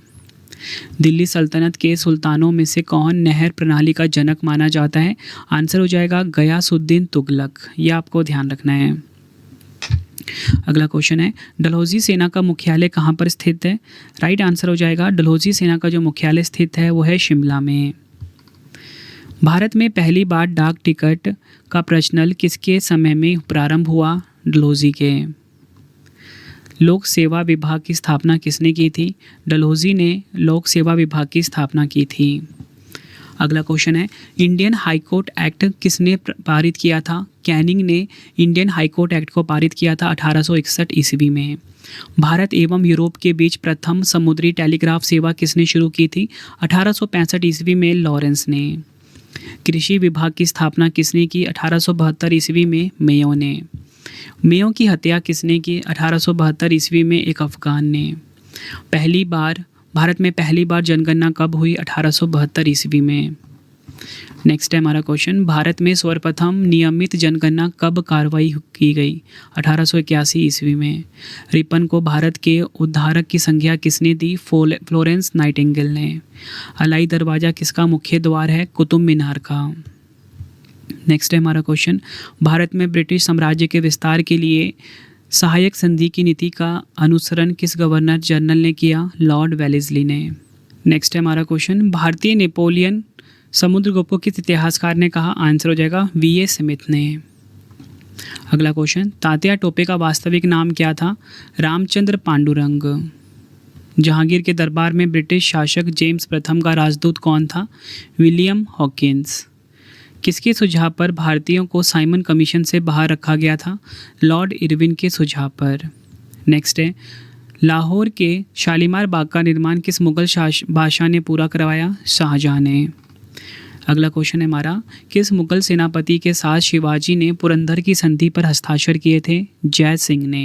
दिल्ली सल्तनत के सुल्तानों में से कौन नहर प्रणाली का जनक माना जाता है? आंसर हो जाएगा गयासुद्दीन तुगलक। यह आपको ध्यान रखना है। अगला क्वेश्चन है, डलहौजी सेना का मुख्यालय कहाँ पर स्थित है? राइट आंसर हो जाएगा डलहौजी सेना का जो मुख्यालय स्थित है वो है शिमला में। भारत में पहली बार डाक टिकट का प्रचलन किसके समय में प्रारंभ हुआ? डलहौजी के। लोक सेवा विभाग की स्थापना किसने की थी? डलहौजी ने लोक सेवा विभाग की स्थापना की थी। अगला क्वेश्चन है, इंडियन हाई कोर्ट एक्ट किसने पारित किया था? कैनिंग ने इंडियन हाई कोर्ट एक्ट को पारित किया था 1861 ईस्वी में। भारत एवं यूरोप के बीच प्रथम समुद्री टेलीग्राफ सेवा किसने शुरू की थी? 1865 ईस्वी में लॉरेंस ने। कृषि विभाग की स्थापना किसने की? 1872 ईस्वी में मेयो ने। मेयो की हत्या किसने की? 1872 ईस्वी में एक अफगान ने। भारत में पहली बार जनगणना कब हुई? 1872 ईस्वी में। नेक्स्ट है हमारा क्वेश्चन, भारत में सर्वप्रथम नियमित जनगणना कब कार्रवाई की गई? 1881 ईस्वी में। रिपन को भारत के उद्धारक की संज्ञा किसने दी? फ्लोरेंस नाइटिंगेल ने। अलाई दरवाज़ा किसका मुख्य द्वार है? कुतुब मीनार का। नेक्स्ट है हमारा क्वेश्चन, भारत में ब्रिटिश साम्राज्य के विस्तार के लिए सहायक संधि की नीति का अनुसरण किस गवर्नर जनरल ने किया? लॉर्ड वेलेस्ली ने। नेक्स्ट है हमारा क्वेश्चन, भारतीय नेपोलियन समुद्रगुप्त को किस इतिहासकार ने कहा? आंसर हो जाएगा वी.ए. स्मिथ ने। अगला क्वेश्चन, तात्या टोपे का वास्तविक नाम क्या था? रामचंद्र पांडुरंग। जहांगीर के दरबार में ब्रिटिश शासक जेम्स प्रथम का राजदूत कौन था? William Hawkins. किसके सुझाव पर भारतीयों को साइमन कमीशन से बाहर रखा गया था? लॉर्ड इरविन के सुझाव पर। नेक्स्ट है, लाहौर के शालीमार बाग का निर्माण किस मुगल बादशाह ने पूरा करवाया? शाहजहां ने। अगला क्वेश्चन है हमारा, किस मुगल सेनापति के साथ शिवाजी ने पुरंदर की संधि पर हस्ताक्षर किए थे? जय सिंह ने।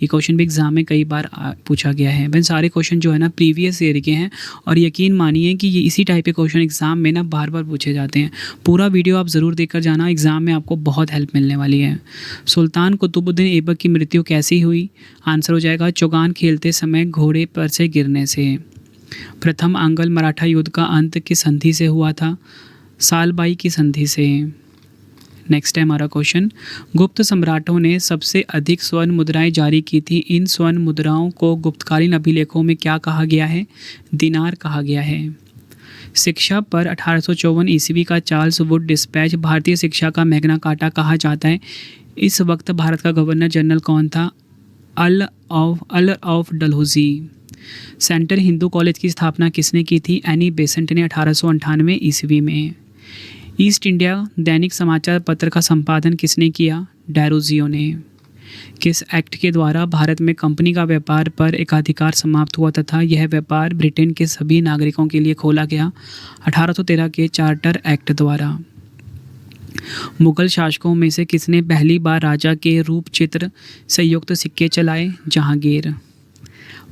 ये क्वेश्चन भी एग्जाम में कई बार पूछा गया है। वैसे सारे क्वेश्चन जो है ना प्रीवियस ईयर के हैं और यकीन मानिए कि ये इसी टाइप के क्वेश्चन एग्जाम में ना बार बार पूछे जाते हैं। पूरा वीडियो आप ज़रूर देखकर जाना, एग्जाम में आपको बहुत हेल्प मिलने वाली है। सुल्तान कुतुबुद्दीन ऐबक की मृत्यु कैसी हुई? आंसर हो जाएगा चौगान खेलते समय घोड़े पर से गिरने से। प्रथम आंग्ल मराठा युद्ध का अंत किस संधि से हुआ था? सालबाई की संधि से। नेक्स्ट है हमारा क्वेश्चन, गुप्त सम्राटों ने सबसे अधिक स्वर्ण मुद्राएं जारी की थी। इन स्वर्ण मुद्राओं को गुप्तकालीन अभिलेखों में क्या कहा गया है? दिनार कहा गया है। शिक्षा पर 1854 ईस्वी का चार्ल्स वुड डिस्पैच भारतीय शिक्षा का मैग्ना कार्टा कहा जाता है। इस वक्त भारत का गवर्नर जनरल कौन था? All of Dalhousie. Central Hindu college की स्थापना किसने की थी? एनी बेसेंट ने 1898 ईस्वी में। ईस्ट इंडिया दैनिक समाचार पत्र का संपादन किसने किया? डेरोजियो ने। किस एक्ट के द्वारा भारत में कंपनी का व्यापार पर एकाधिकार समाप्त हुआ तथा यह व्यापार ब्रिटेन के सभी नागरिकों के लिए खोला गया? 1813 के चार्टर एक्ट द्वारा। मुगल शासकों में से किसने पहली बार राजा के रूप चित्र संयुक्त सिक्के चलाए? जहांगीर।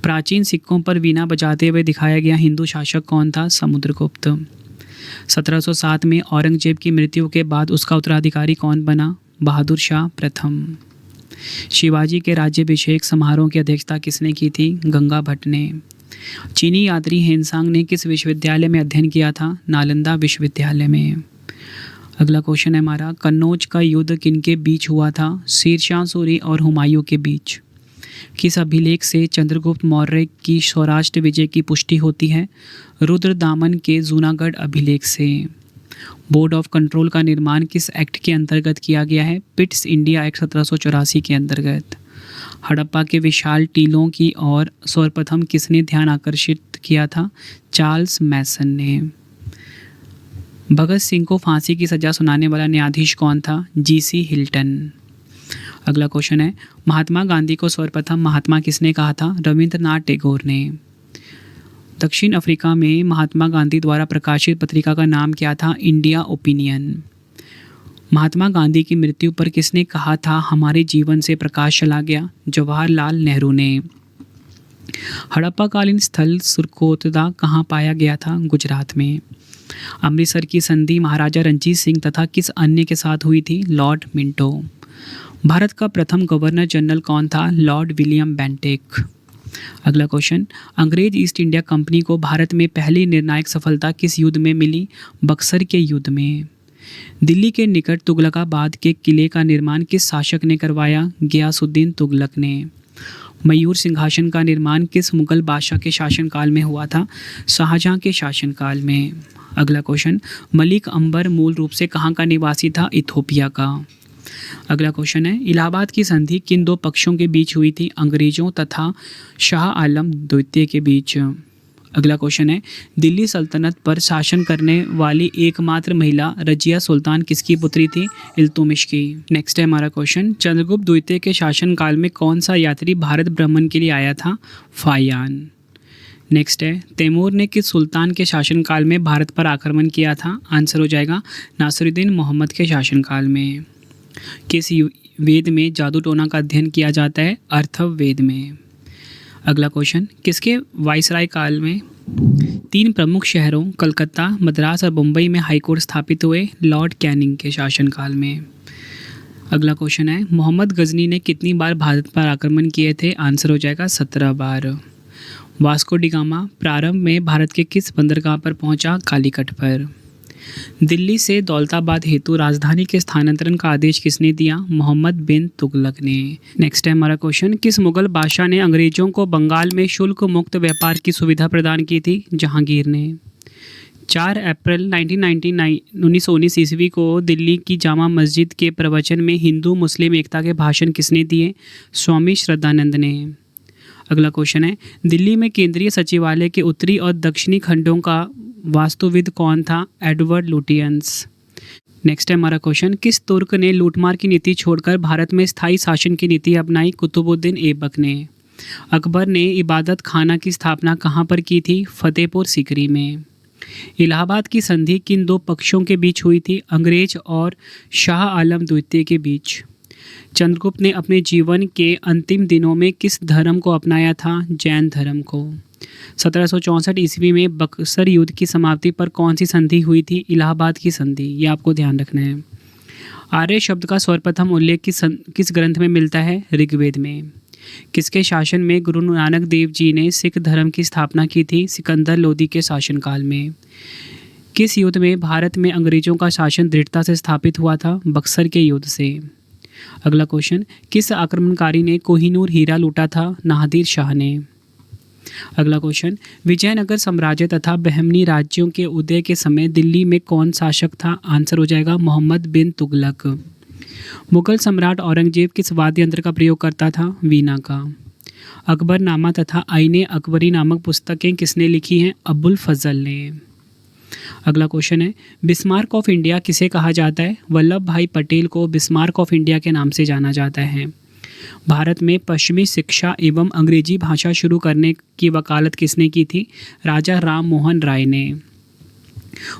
प्राचीन सिक्कों पर वीणा बजाते हुए दिखाया गया हिंदू शासक कौन था? समुद्रगुप्त। 1707 में औरंगजेब की मृत्यु के बाद उसका उत्तराधिकारी कौन बना? बहादुर शाह प्रथम। शिवाजी के राज्याभिषेक समारोह की अध्यक्षता किसने की थी? गंगा भट्ट ने। चीनी यात्री हेनसांग ने किस विश्वविद्यालय में अध्ययन किया था? नालंदा विश्वविद्यालय में। अगला क्वेश्चन है हमारा, कन्नौज का युद्ध किनके बीच हुआ था? शेरशाह सूरी और हुमायूं के बीच। किस अभिलेख से चंद्रगुप्त मौर्य की सौराष्ट्र विजय की पुष्टि होती है? रुद्रदामन के जूनागढ़ अभिलेख से। बोर्ड ऑफ कंट्रोल का निर्माण किस एक्ट के अंतर्गत किया गया है? पिट्स इंडिया एक्ट 1784 के अंतर्गत। हड़प्पा के विशाल टीलों की ओर सर्वप्रथम किसने ध्यान आकर्षित किया था? चार्ल्स मैसन ने। भगत सिंह को फांसी की सजा सुनाने वाला न्यायाधीश कौन था? जी.सी. हिल्टन। अगला क्वेश्चन है, महात्मा गांधी को सर्वप्रथम महात्मा किसने कहा था? रविंद्रनाथ टैगोर ने। दक्षिण अफ्रीका में महात्मा गांधी द्वारा प्रकाशित पत्रिका का नाम क्या था? India opinion. महात्मा गांधी की मृत्यु पर किसने कहा था हमारे जीवन से प्रकाश चला गया? जवाहरलाल नेहरू ने। हड़प्पाकालीन स्थल सुरकोतला कहाँ पाया गया था? गुजरात में। अमृतसर की संधि महाराजा रणजीत सिंह तथा किस अन्य के साथ हुई थी? Lord Minto. भारत का प्रथम गवर्नर जनरल कौन था? Lord William Bentinck. अगला क्वेश्चन, अंग्रेज ईस्ट इंडिया कंपनी को भारत में पहली निर्णायक सफलता किस युद्ध में मिली? बक्सर के युद्ध में। दिल्ली के निकट तुगलकाबाद के किले का निर्माण किस शासक ने करवाया? गयासुद्दीन तुगलक ने। मयूर सिंहासन का निर्माण किस मुगल बादशाह के शासनकाल में हुआ था? शाहजहां के शासनकाल में। अगला क्वेश्चन, मलिक अंबर मूल रूप से कहाँ का निवासी था? इथोपिया का। अगला क्वेश्चन है, इलाहाबाद की संधि किन दो पक्षों के बीच हुई थी? अंग्रेजों तथा शाह आलम द्वितीय के बीच। अगला क्वेश्चन है, दिल्ली सल्तनत पर शासन करने वाली एकमात्र महिला रजिया सुल्तान किसकी पुत्री थी? इल्तुतमिश की। नेक्स्ट है हमारा क्वेश्चन, चंद्रगुप्त द्वितीय के शासनकाल में कौन सा यात्री भारत भ्रमण के लिए आया था? फायान। नेक्स्ट है, तैमूर ने किस सुल्तान के शासनकाल में भारत पर आक्रमण किया था? आंसर हो जाएगा नासिरुद्दीन मोहम्मद के शासनकाल में। किस वेद में जादू टोना का अध्ययन किया जाता है? अर्थववेद में। अगला क्वेश्चन, किसके वाइसराय काल में 3 प्रमुख शहरों कलकत्ता, मद्रास और मुंबई में हाईकोर्ट स्थापित हुए? लॉर्ड कैनिंग के शासनकाल में। अगला क्वेश्चन है, मोहम्मद गजनी ने कितनी बार भारत पर आक्रमण किए थे? आंसर हो जाएगा 17 बार। वास्को डी गामा प्रारंभ में भारत के किस बंदरगाह पर पहुंचा? कालीकट पर। दिल्ली से दौलताबाद हेतु राजधानी के स्थानांतरण का आदेश किसने दिया? मोहम्मद बिन तुगलक ने। नेक्स्ट है हमारा क्वेश्चन, किस मुगल बादशाह ने अंग्रेजों को बंगाल में शुल्क मुक्त व्यापार की सुविधा प्रदान की थी? जहांगीर ने। 4 अप्रैल 1919 ईस्वी को दिल्ली की जामा मस्जिद के प्रवचन में हिंदू मुस्लिम एकता के भाषण किसने दिए? स्वामी श्रद्धानंद ने। अगला क्वेश्चन है, दिल्ली में केंद्रीय सचिवालय के उत्तरी और दक्षिणी खंडों का वास्तुविद कौन था? Edward Lutyens. नेक्स्ट है हमारा क्वेश्चन, किस तुर्क ने लूटमार की नीति छोड़कर भारत में स्थायी शासन की नीति अपनाई? कुतुबुद्दीन ऐबक ने। अकबर ने इबादत खाना की स्थापना कहाँ पर की थी? फतेहपुर सीकरी में। इलाहाबाद की संधि किन दो पक्षों के बीच हुई थी? अंग्रेज और शाह आलम द्वितीय के बीच। चंद्रगुप्त ने अपने जीवन के अंतिम दिनों में किस धर्म को अपनाया था? जैन धर्म को। 1764 ईस्वी में बक्सर युद्ध की समाप्ति पर कौन सी संधि हुई थी? इलाहाबाद की संधि। ये आपको ध्यान रखना है। आर्य शब्द का सर्वप्रथम उल्लेख किस ग्रंथ में मिलता है? ऋग्वेद में। किसके शासन में गुरु नानक देव जी ने सिख धर्म की स्थापना की थी? सिकंदर लोदी के शासनकाल में। किस युद्ध में भारत में अंग्रेजों का शासन दृढ़ता से स्थापित हुआ था? बक्सर के युद्ध से। अगला क्वेश्चन, किस आक्रमणकारी ने कोहिनूर हीरा लूटा था? नादिर शाह ने। अगला क्वेश्चन, विजयनगर साम्राज्य तथा बहमनी राज्यों के उदय के समय दिल्ली में कौन शासक था? आंसर हो जाएगा मोहम्मद बिन तुगलक। मुगल सम्राट औरंगजेब किस वाद्य यंत्र का प्रयोग करता था? वीणा का। अकबरनामा तथा आईने अकबरी नामक पुस्तकें किसने लिखी हैं? अबुल फजल ने। अगला क्वेश्चन है, बिस्मार्क ऑफ इंडिया किसे कहा जाता है? वल्लभ भाई पटेल को बिस्मार्क ऑफ इंडिया के नाम से जाना जाता है। भारत में पश्चिमी शिक्षा एवं अंग्रेजी भाषा शुरू करने की वकालत किसने की थी? राजा राम मोहन राय ने।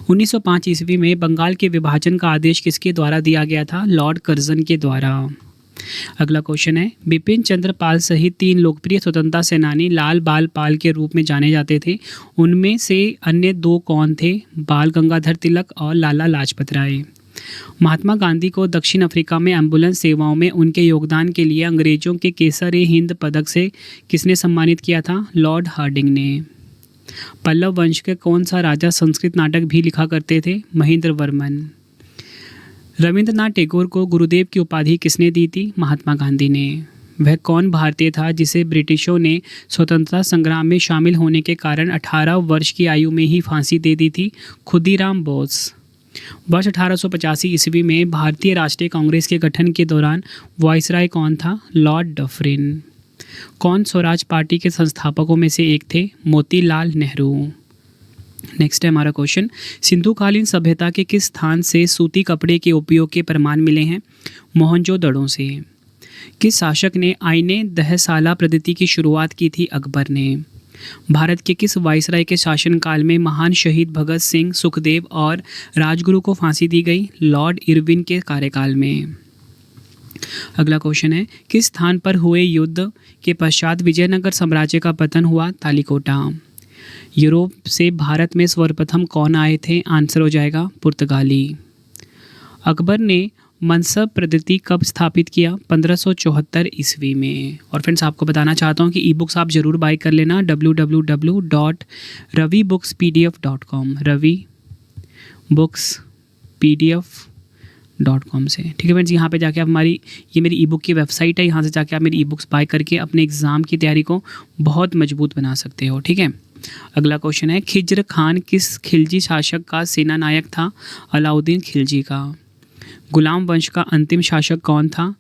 1905 ईस्वी में बंगाल के विभाजन का आदेश किसके द्वारा दिया गया था? लॉर्ड कर्जन के द्वारा। अगला क्वेश्चन है, बिपिन चंद्र पाल सहित 3 लोकप्रिय स्वतंत्रता सेनानी लाल बाल पाल के रूप में जाने जाते थे। उनमें से अन्य 2 कौन थे? बाल गंगाधर तिलक और लाला लाजपत राय। महात्मा गांधी को दक्षिण अफ्रीका में एम्बुलेंस सेवाओं में उनके योगदान के लिए अंग्रेजों के केसर-ए-हिंद पदक से किसने सम्मानित किया था? लॉर्ड हार्डिंग ने। पल्लव वंश के कौन सा राजा संस्कृत नाटक भी लिखा करते थे? महेंद्र वर्मन। रविंद्रनाथ टैगोर को गुरुदेव की उपाधि किसने दी थी? महात्मा गांधी ने। वह कौन भारतीय था जिसे ब्रिटिशों ने स्वतंत्रता संग्राम में शामिल होने के कारण 18 वर्ष की आयु में ही फांसी दे दी थी? खुदीराम बोस। वर्ष 1885 ईस्वी में भारतीय राष्ट्रीय कांग्रेस के गठन के दौरान वाइसराय कौन था? Lord Dufferin. कौन स्वराज पार्टी के संस्थापकों में से एक थे? मोतीलाल नेहरू। नेक्स्ट है हमारा क्वेश्चन, सिंधुकालीन सभ्यता के किस स्थान से सूती कपड़े के उपयोग के प्रमाण मिले हैं? मोहनजोदड़ो से। किस शासक ने आईने दहसाला पद्धति की शुरुआत की थी? अकबर ने। भारत के किस वायसराय के शासनकाल में महान शहीद भगत सिंह, सुखदेव और राजगुरु को फांसी दी गई? लॉर्ड इरविन के कार्यकाल में। अगला क्वेश्चन है, किस स्थान पर हुए युद्ध के पश्चात विजयनगर साम्राज्य का पतन हुआ? तालिकोटा। यूरोप से भारत में सर्वप्रथम कौन आए थे? आंसर हो जाएगा पुर्तगाली। अकबर ने मनसब पद्धति कब स्थापित किया? 1574 ईस्वी में। और फ्रेंड्स आपको बताना चाहता हूँ कि ई बुक्स आप ज़रूर बाय कर लेना www.ravibooks.pdf.com ravibooks.pdf.com से। ठीक है फ्रेंड्स, यहाँ पे जाके आप ये मेरी ई बुक की वेबसाइट है, यहाँ से जाके आप मेरी ई बुक्स बाय करके अपने एग्ज़ाम की तैयारी को बहुत मजबूत बना सकते हो। ठीक है, अगला क्वेश्चन है, खिज्र खान किस खिलजी शासक का सेना नायक था? अलाउद्दीन खिलजी का। गुलाम वंश का अंतिम शासक कौन था?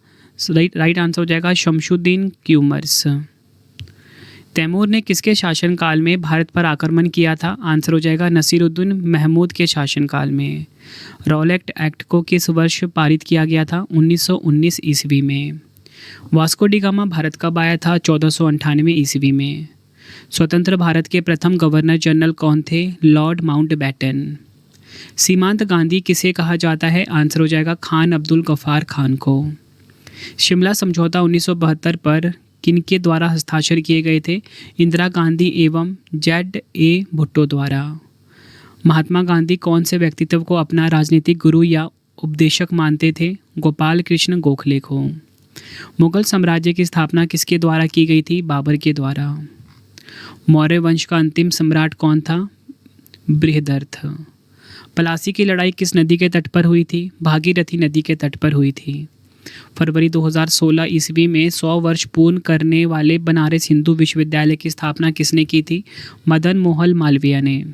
राइट आंसर हो जाएगा शमशुद्दीन क्यूमर्स। तैमूर ने किसके शासनकाल में भारत पर आक्रमण किया था? आंसर हो जाएगा नसीरुद्दीन महमूद के शासनकाल में। रॉलेट एक्ट को किस वर्ष पारित किया गया था? 1919 ईस्वी में। वास्को डी गामा भारत कब आया था? 1498 ईस्वी में। स्वतंत्र भारत के प्रथम गवर्नर जनरल कौन थे? Lord Mountbatten. सीमांत गांधी किसे कहा जाता है? आंसर हो जाएगा खान अब्दुल गफ्फार खान को। शिमला समझौता 1972 पर किनके द्वारा हस्ताक्षर किए गए थे? इंदिरा गांधी एवं Z.A. भुट्टो द्वारा। महात्मा गांधी कौन से व्यक्तित्व को अपना राजनीतिक गुरु या उपदेशक मानते थे? गोपाल कृष्ण गोखले को। मुगल साम्राज्य की स्थापना किसके द्वारा की गई थी? बाबर के द्वारा। मौर्य वंश का अंतिम सम्राट कौन था? बृहदर्थ। पलासी की लड़ाई किस नदी के तट पर हुई थी? भागीरथी नदी के तट पर हुई थी। फरवरी 2016 ईस्वी में 100 वर्ष पूर्ण करने वाले बनारस हिंदू विश्वविद्यालय की स्थापना किसने की थी? मदन मोहन मालवीय ने।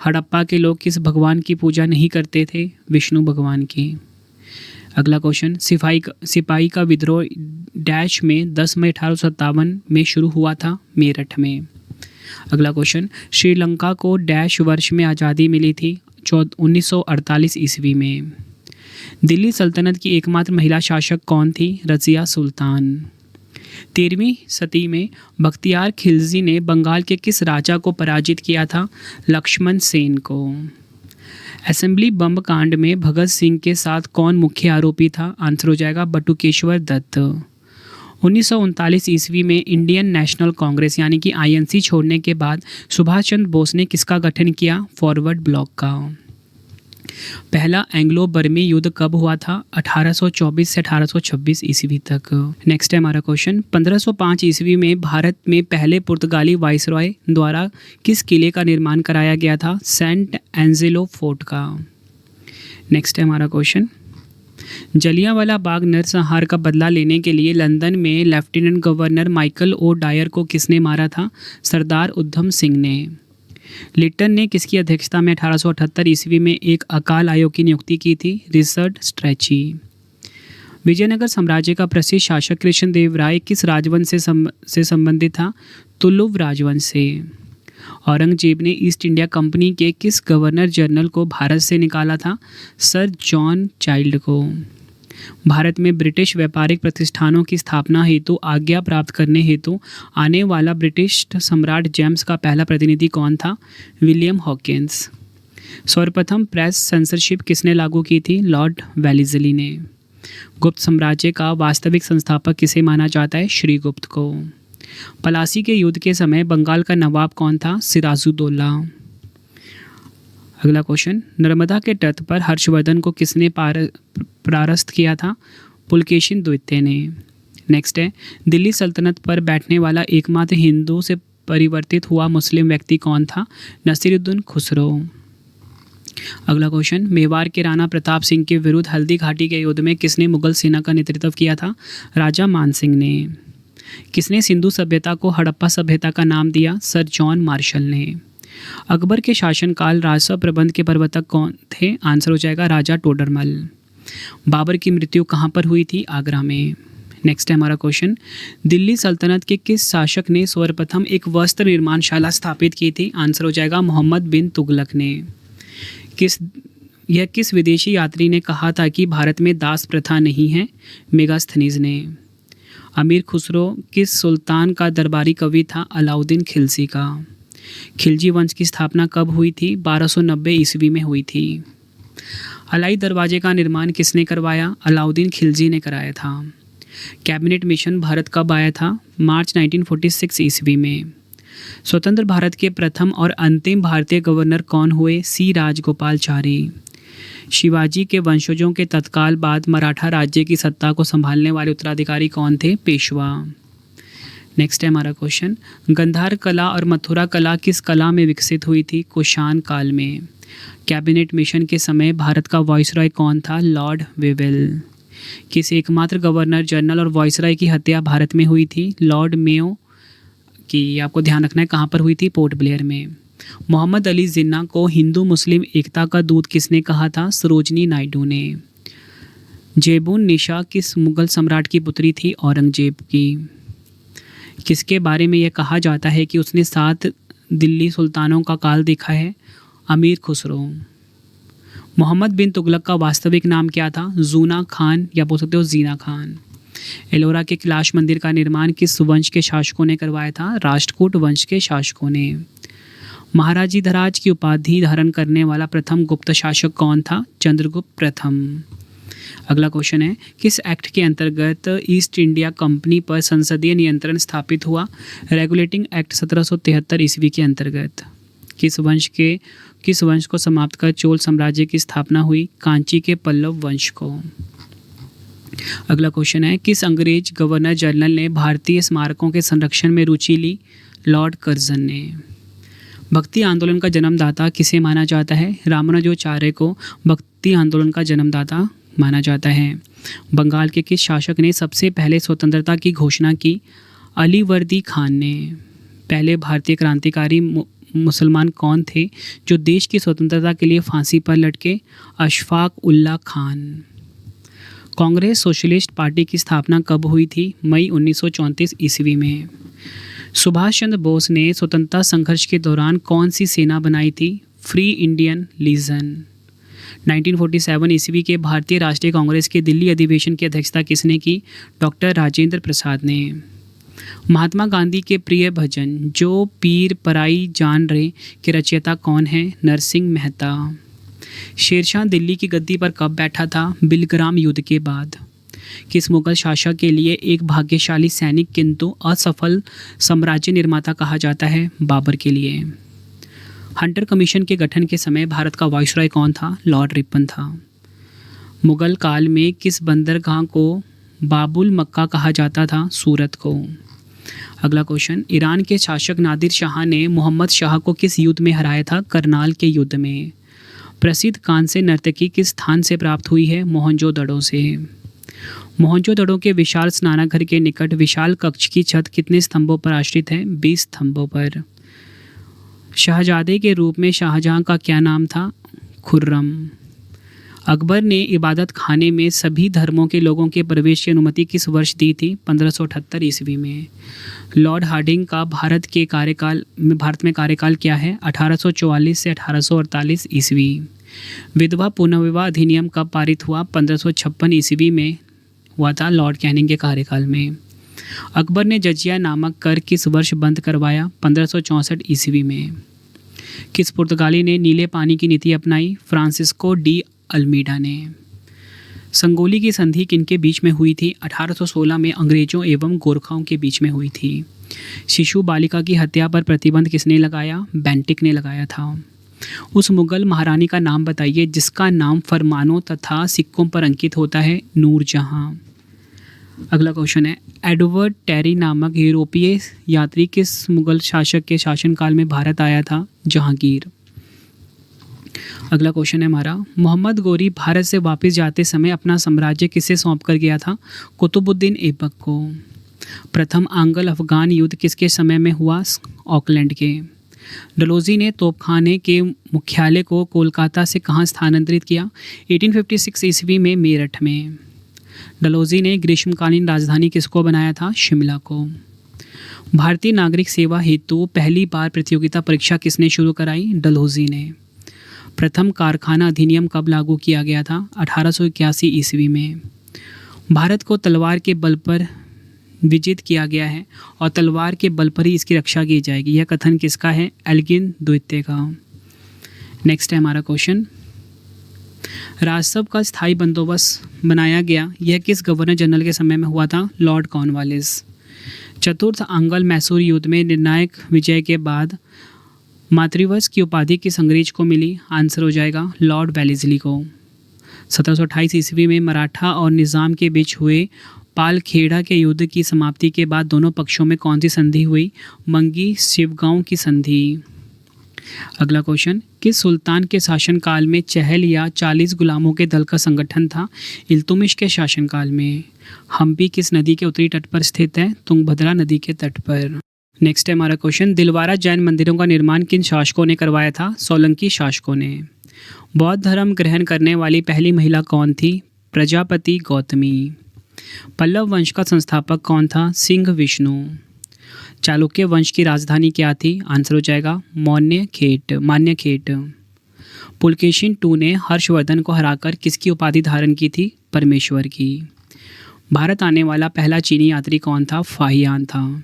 हड़प्पा के लोग किस भगवान की पूजा नहीं करते थे? विष्णु भगवान की। अगला क्वेश्चन, सिपाही का विद्रोह डैश में 10 मई 1857 में शुरू हुआ था? मेरठ में। अगला क्वेश्चन, श्रीलंका को डैश वर्ष में आज़ादी मिली थी? 1948 ईस्वी में। दिल्ली सल्तनत की एकमात्र महिला शासक कौन थी? रज़िया सुल्तान। 13वीं सदी में बख्तियार खिलजी ने बंगाल के किस राजा को पराजित किया था? लक्ष्मण सेन को। असेंबली बम कांड में भगत सिंह के साथ कौन मुख्य आरोपी था? आंसर हो जाएगा बटुकेश्वर दत्त। 1939 ईस्वी में इंडियन नेशनल कांग्रेस यानी कि INC छोड़ने के बाद सुभाष चंद्र बोस ने किसका गठन किया? फॉरवर्ड ब्लॉक का। पहला एंग्लो बर्मी युद्ध कब हुआ था? 1824 से 1826 ईस्वी तक। नेक्स्ट है हमारा क्वेश्चन, 1505 ईस्वी में भारत में पहले पुर्तगाली वाइसरॉय द्वारा किस किले का निर्माण कराया गया था? सेंट एंजेलो फोर्ट का। नेक्स्ट है हमारा क्वेश्चन, जलियांवाला बाग नरसंहार का बदला लेने के लिए लंदन में lieutenant governor Michael O'Dwyer को किसने मारा था? सरदार उधम सिंह ने। लिटन ने किसकी अध्यक्षता में 1878 ईस्वी में एक अकाल आयोग की नियुक्ति की थी? Richard stretchy. विजयनगर साम्राज्य का प्रसिद्ध शासक कृष्णदेव राय किस राजवंश से संबंधित था? तुलुव राजवंश से। औरंगजेब ने ईस्ट इंडिया कंपनी के किस गवर्नर जनरल को भारत से निकाला था? सर जॉन चाइल्ड को। भारत में ब्रिटिश व्यापारिक प्रतिष्ठानों की स्थापना हेतु आज्ञा प्राप्त करने हेतु आने वाला ब्रिटिश सम्राट जेम्स का पहला प्रतिनिधि कौन था? William Hawkins. सर्वप्रथम प्रेस सेंसरशिप किसने लागू की थी? लॉर्ड वेलेस्ली ने। गुप्त साम्राज्य का वास्तविक संस्थापक किसे माना जाता है? श्रीगुप्त को। पलासी के युद्ध के समय बंगाल का नवाब कौन था? सिराजुद्दौला। अगला क्वेश्चन, नर्मदा के तट पर हर्षवर्धन को किसने परास्त किया था? पुलकेशिन द्वितीय ने। नेक्स्ट है, दिल्ली सल्तनत पर बैठने वाला एकमात्र हिंदू से परिवर्तित हुआ मुस्लिम व्यक्ति कौन था? नसीरुद्दीन खुसरो। अगला क्वेश्चन, मेवाड़ के राणा प्रताप सिंह के विरुद्ध हल्दी घाटी के युद्ध में किसने मुगल सेना का नेतृत्व किया था? राजा मानसिंह ने। किसने सिंधु सभ्यता को हड़प्पा सभ्यता का नाम दिया? सर जॉन मार्शल ने। अकबर के शासनकाल राजस्व प्रबंध के प्रवर्तक कौन थे? आंसर हो जाएगा राजा टोडरमल। बाबर की मृत्यु कहाँ पर हुई थी? आगरा में। नेक्स्ट है हमारा क्वेश्चन, दिल्ली सल्तनत के किस शासक ने सर्वप्रथम एक वस्त्र निर्माणशाला स्थापित की थी? आंसर हो जाएगा मोहम्मद बिन तुगलक ने। किस विदेशी यात्री ने कहा था कि भारत में दास प्रथा नहीं है? मेगास्थनीज ने। अमीर खुसरो किस सुल्तान का दरबारी कवि था? अलाउद्दीन खिलजी का। खिलजी वंश की स्थापना कब हुई थी? 1290 ईस्वी में हुई थी। अलाई दरवाजे का निर्माण किसने करवाया? अलाउद्दीन खिलजी ने कराया था। कैबिनेट मिशन भारत कब आया था? मार्च 1946 ईस्वी में। स्वतंत्र भारत के प्रथम और अंतिम भारतीय गवर्नर कौन हुए? सी राजगोपालचारी। शिवाजी के वंशजों के तत्काल बाद मराठा राज्य की सत्ता को संभालने वाले उत्तराधिकारी कौन थे? पेशवा। नेक्स्ट है हमारा क्वेश्चन, गंधार कला और मथुरा कला किस कला में विकसित हुई थी? कुषाण काल में। कैबिनेट मिशन के समय भारत का वायसरॉय कौन था? Lord Wavell. किस एकमात्र गवर्नर जनरल और वायसरॉय की हत्या भारत में हुई थी? लॉर्ड मेयो की। आपको ध्यान रखना है कहाँ पर हुई थी? पोर्ट ब्लेयर में। मोहम्मद अली जिन्ना को हिंदू मुस्लिम एकता का दूत किसने कहा था? सरोजनी नायडू ने। जेबुन निशा किस मुगल सम्राट की पुत्री थी? औरंगजेब की। किसके बारे में यह कहा जाता है कि उसने 7 दिल्ली सुल्तानों का काल देखा है? अमीर खुसरो। मोहम्मद बिन तुगलक का वास्तविक नाम क्या था? जूना खान या बोल सकते हो जीना खान। एलोरा के कैलाश मंदिर का निर्माण किस वंश के शासकों ने करवाया था? राष्ट्रकूट वंश के शासकों ने। महाराजीधराज की उपाधि धारण करने वाला प्रथम गुप्त शासक कौन था? चंद्रगुप्त प्रथम। अगला क्वेश्चन है, किस एक्ट के अंतर्गत ईस्ट इंडिया कंपनी पर संसदीय नियंत्रण स्थापित हुआ? रेगुलेटिंग एक्ट 1773 ईस्वी के अंतर्गत। किस वंश को समाप्त कर चोल साम्राज्य की स्थापना हुई? कांची के पल्लव वंश को। अगला क्वेश्चन है, किस अंग्रेज गवर्नर जनरल ने भारतीय स्मारकों के संरक्षण में रुचि ली? लॉर्ड कर्जन ने। भक्ति आंदोलन का जन्मदाता किसे माना जाता है? रामानुजाचार्य को भक्ति आंदोलन का जन्मदाता माना जाता है। बंगाल के किस शासक ने सबसे पहले स्वतंत्रता की घोषणा की? अलीवर्दी खान ने। पहले भारतीय क्रांतिकारी मुसलमान कौन थे जो देश की स्वतंत्रता के लिए फांसी पर लटके? अशफाक उल्लाह खान। कांग्रेस सोशलिस्ट पार्टी की स्थापना कब हुई थी? मई 1934 ईस्वी में। सुभाष चंद्र बोस ने स्वतंत्रता संघर्ष के दौरान कौन सी सेना बनाई थी? Free Indian legion. 1947 ईस्वी के भारतीय राष्ट्रीय कांग्रेस के दिल्ली अधिवेशन की अध्यक्षता किसने की? डॉक्टर राजेंद्र प्रसाद ने। महात्मा गांधी के प्रिय भजन जो पीर पराई जान रे के रचयिता कौन है? नरसिंह मेहता। शेरशाह दिल्ली की गद्दी पर कब बैठा था? बिलग्राम युद्ध के बाद। किस मुगल शासक के लिए एक भाग्यशाली सैनिक किंतु असफल साम्राज्य निर्माता कहा जाता है? बाबर के लिए। हंटर कमीशन के गठन के समय भारत का वायसरॉय कौन था? लॉर्ड रिपन था। मुगल काल में किस बंदरगाह को बाबुल मक्का कहा जाता था? सूरत को। अगला क्वेश्चन, ईरान के शासक नादिर शाह ने मोहम्मद शाह को किस युद्ध में हराया था? करनाल के युद्ध में। प्रसिद्ध कांस्य नर्तकी किस स्थान से प्राप्त हुई है? मोहनजोदड़ो से। मोहनजोदड़ो के विशाल स्नानाघर के निकट विशाल कक्ष की छत कितने स्तंभों पर आश्रित है? 20 स्तंभों पर। शहजादे के रूप में शाहजहां का क्या नाम था? खुर्रम। अकबर ने इबादत खाने में सभी धर्मों के लोगों के प्रवेश की अनुमति किस वर्ष दी थी? 1578 ईस्वी में। लॉर्ड हार्डिंग का भारत में कार्यकाल क्या है? 1844 से 1848 ईस्वी। विधवा पुनर्विवाह अधिनियम कब पारित हुआ? 1556 ईस्वी में हुआ था, लॉर्ड कैनिंग के कार्यकाल में। अकबर ने जजिया नामक कर किस वर्ष बंद करवाया? 1564 ईस्वी में। किस पुर्तगाली ने नीले पानी की नीति अपनाई? फ्रांसिस्को डी अल्मीडा ने। संगोली की संधि किनके बीच में हुई थी? 1816 में अंग्रेजों एवं गोरखाओं के बीच में हुई थी। शिशु बालिका की हत्या पर प्रतिबंध किसने लगाया? बेंटिक ने लगाया था। उस मुगल महारानी का नाम बताइए जिसका नाम फरमानों तथा सिक्कों पर अंकित होता है? नूरजहां। अगला क्वेश्चन है, एडवर्ड टेरी नामक यूरोपीय यात्री किस मुगल शासक के शासनकाल में भारत आया था? जहांगीर। अगला क्वेश्चन है हमारा, मोहम्मद गोरी भारत से वापस जाते समय अपना साम्राज्य किसे सौंप कर गया था? कुतुबुद्दीन ऐबक को। प्रथम आंग्ल अफगान युद्ध किसके समय में हुआ? ऑकलैंड के। डलहौजी ने तोपखाने के मुख्यालय को कोलकाता से कहाँ स्थानांतरित किया? 1856 ईस्वी में मेरठ में। डलहौजी ने ग्रीष्मकालीन राजधानी किसको बनाया था? शिमला को। भारतीय नागरिक सेवा हेतु पहली बार प्रतियोगिता परीक्षा किसने शुरू कराई? डलहौजी ने। प्रथम कारखाना अधिनियम कब लागू किया गया था? 1881 ईस्वी में। भारत को तलवार के बल पर विजित किया गया है और तलवार के बल पर ही इसकी रक्षा की जाएगी। यह कथन किसका है? एल्गिन द्वितीय का। नेक्स्ट है हमारा क्वेश्चन, राजसभा का स्थायी बंदोबस्त बनाया गया, यह किस गवर्नर जनरल के समय में हुआ था? Lord Cornwallis. चतुर्थ आंग्ल मैसूर युद्ध में निर्णायक विजय के बाद मातृवत्स की उपाधि किस अंग्रेज को मिली? आंसर हो जाएगा लॉर्ड वेलेस्ली को। 1728 ईस्वी में मराठा और निज़ाम के बीच हुए पालखेड़ा के युद्ध की समाप्ति के बाद दोनों पक्षों में कौन सी संधि हुई? मंगी शिवगांव की संधि। अगला क्वेश्चन, किस सुल्तान के शासनकाल में चहल या 40 गुलामों के दल का संगठन था? इल्तुमिश के शासनकाल में। हम्पी किस नदी के उत्तरी तट पर स्थित है? तुंगभद्रा नदी के तट पर। नेक्स्ट है हमारा क्वेश्चन, दिलवारा जैन मंदिरों का निर्माण किन शासकों ने करवाया था? सोलंकी शासकों ने। बौद्ध धर्म ग्रहण करने वाली पहली महिला कौन थी? प्रजापति गौतमी। पल्लव वंश का संस्थापक कौन था? सिंह विष्णु। चालुक्य वंश की राजधानी क्या थी? आंसर हो जाएगा मान्यखेट। पुलकेशिन II ने हर्षवर्धन को हराकर किसकी उपाधि धारण की थी? परमेश्वर की। भारत आने वाला पहला चीनी यात्री कौन था? फाहियान था।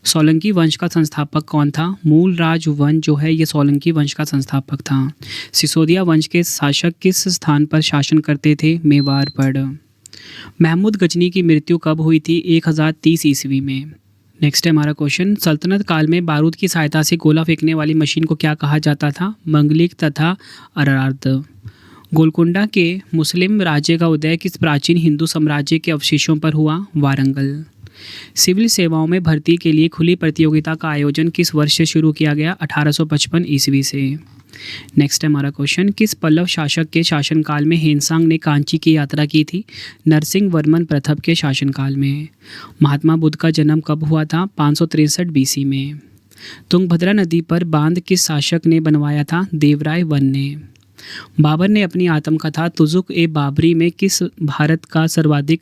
सोलंकी वंश का संस्थापक कौन था? मूलराज वंश जो है ये सोलंकी वंश का संस्थापक था। सिसोदिया वंश के शासक किस स्थान पर शासन करते थे? मेवाड़ पर। महमूद गजनी की मृत्यु कब हुई थी? 1030 ईस्वी में। नेक्स्ट है हमारा क्वेश्चन, सल्तनत काल में बारूद की सहायता से गोला फेंकने वाली मशीन को क्या कहा जाता था? मंगलिक तथा अरार्द। गोलकुंडा के मुस्लिम राज्य का उदय किस प्राचीन हिंदू साम्राज्य के अवशेषों पर हुआ? वारंगल। सिविल सेवाओं में भर्ती के लिए खुली प्रतियोगिता का आयोजन किस वर्ष से शुरू किया गया? 1855 ईस्वी से। नेक्स्ट है हमारा क्वेश्चन, किस पल्लव शासक के शासनकाल में हेनसांग ने कांची की यात्रा की थी? नरसिंह वर्मन प्रथम के शासनकाल में। महात्मा बुद्ध का जन्म कब हुआ था? 563 BC में। तुंगभद्रा नदी पर बांध किस शासक ने बनवाया था? देवराय वन ने। बाबर ने अपनी आत्मकथा तुजुक-ए-बाबरी में किस भारत का सर्वाधिक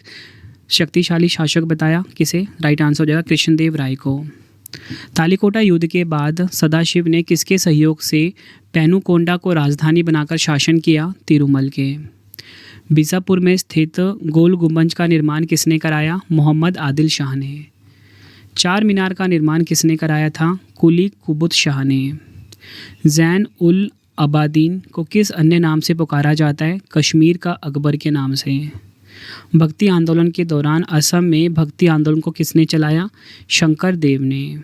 शक्तिशाली शासक बताया? किसे? राइट आंसर हो जाएगा कृष्णदेव राय को। तालिकोटा युद्ध के बाद सदाशिव ने किसके सहयोग से पेनुकोंडा को राजधानी बनाकर शासन किया? तिरुमल के। बीजापुर में स्थित गोल गुंबज का निर्माण किसने कराया? मोहम्मद आदिल शाह ने। चार मीनार का निर्माण किसने कराया था? कुली कुतुब शाह ने। जैन उल अबादीन को किस अन्य नाम से पुकारा जाता है? कश्मीर का अकबर के नाम से। भक्ति आंदोलन के दौरान असम में भक्ति आंदोलन को किसने चलाया? शंकर देव ने।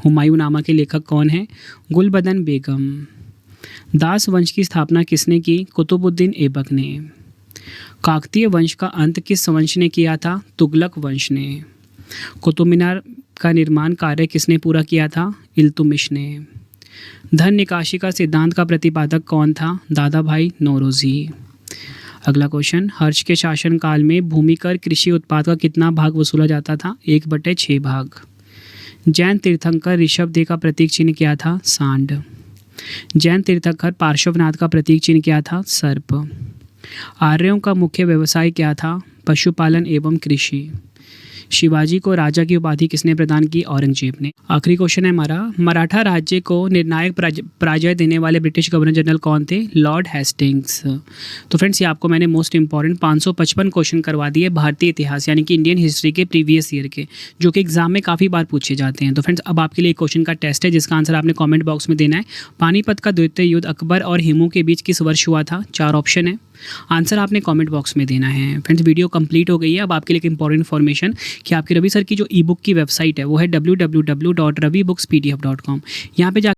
हुमायूंनामा के लेखक कौन है? गुलबदन बेगम। दास वंश की स्थापना किसने की? कुतुबुद्दीन ऐबक ने। काकतीय वंश का अंत किस वंश ने किया था? तुगलक वंश ने। कुतुब मीनार का निर्माण कार्य किसने पूरा किया था? इल्तुमिश ने। धन निकासी का सिद्धांत का प्रतिपादक कौन था? दादा भाई नौरोजी। अगला क्वेश्चन, हर्ष के शासनकाल में भूमिकर कृषि उत्पाद का कितना भाग वसूला जाता था? 1/6 भाग। जैन तीर्थंकर ऋषभदेव का प्रतीक चिन्ह क्या था? सांड। जैन तीर्थंकर पार्श्वनाथ का प्रतीक चिन्ह क्या था? सर्प। आर्यों का मुख्य व्यवसाय क्या था? पशुपालन एवं कृषि। शिवाजी को राजा की उपाधि किसने प्रदान की? औरंगजेब ने। आखिरी क्वेश्चन है हमारा, मराठा राज्य को निर्णायक पराजय देने वाले ब्रिटिश गवर्नर जनरल कौन थे? Lord Hastings. तो फ्रेंड्स ये आपको मैंने मोस्ट इंपॉर्टेंट 555 क्वेश्चन करवा दिए भारतीय इतिहास यानी कि इंडियन हिस्ट्री के प्रीवियस ईयर के, जो कि एग्जाम में काफ़ी बार पूछे जाते हैं। तो फ्रेंड्स अब आपके लिए एक क्वेश्चन का टेस्ट है जिसका आंसर आपने कॉमेंट बॉक्स में देना है। पानीपत का द्वितीय युद्ध अकबर और हेमू के बीच किस वर्ष हुआ था? 4 ऑप्शन है, आंसर आपने कमेंट बॉक्स में देना है। फ्रेंड्स वीडियो कंप्लीट हो गई है। अब आपके लिए एक इंपॉर्टेंट इन्फॉर्मेशन कि आपके रवि सर की जो ई बुक की वेबसाइट है वो है www.ravibookspdf.com। यहाँ पे जा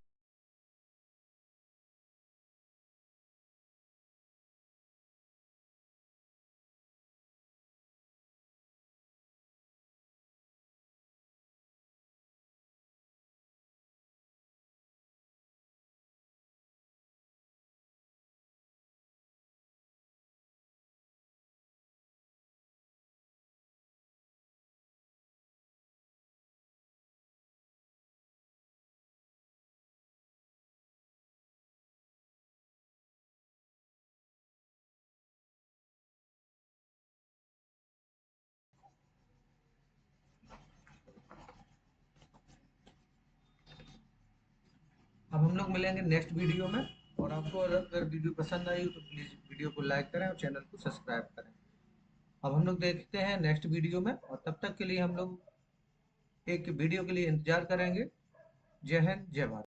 अब हम लोग मिलेंगे नेक्स्ट वीडियो में, और आपको अगर वीडियो पसंद आई हो तो प्लीज़ वीडियो को लाइक करें और चैनल को सब्सक्राइब करें। अब हम लोग देखते हैं नेक्स्ट वीडियो में, और तब तक के लिए हम लोग एक वीडियो के लिए इंतजार करेंगे। जय हिंद, जय भारत।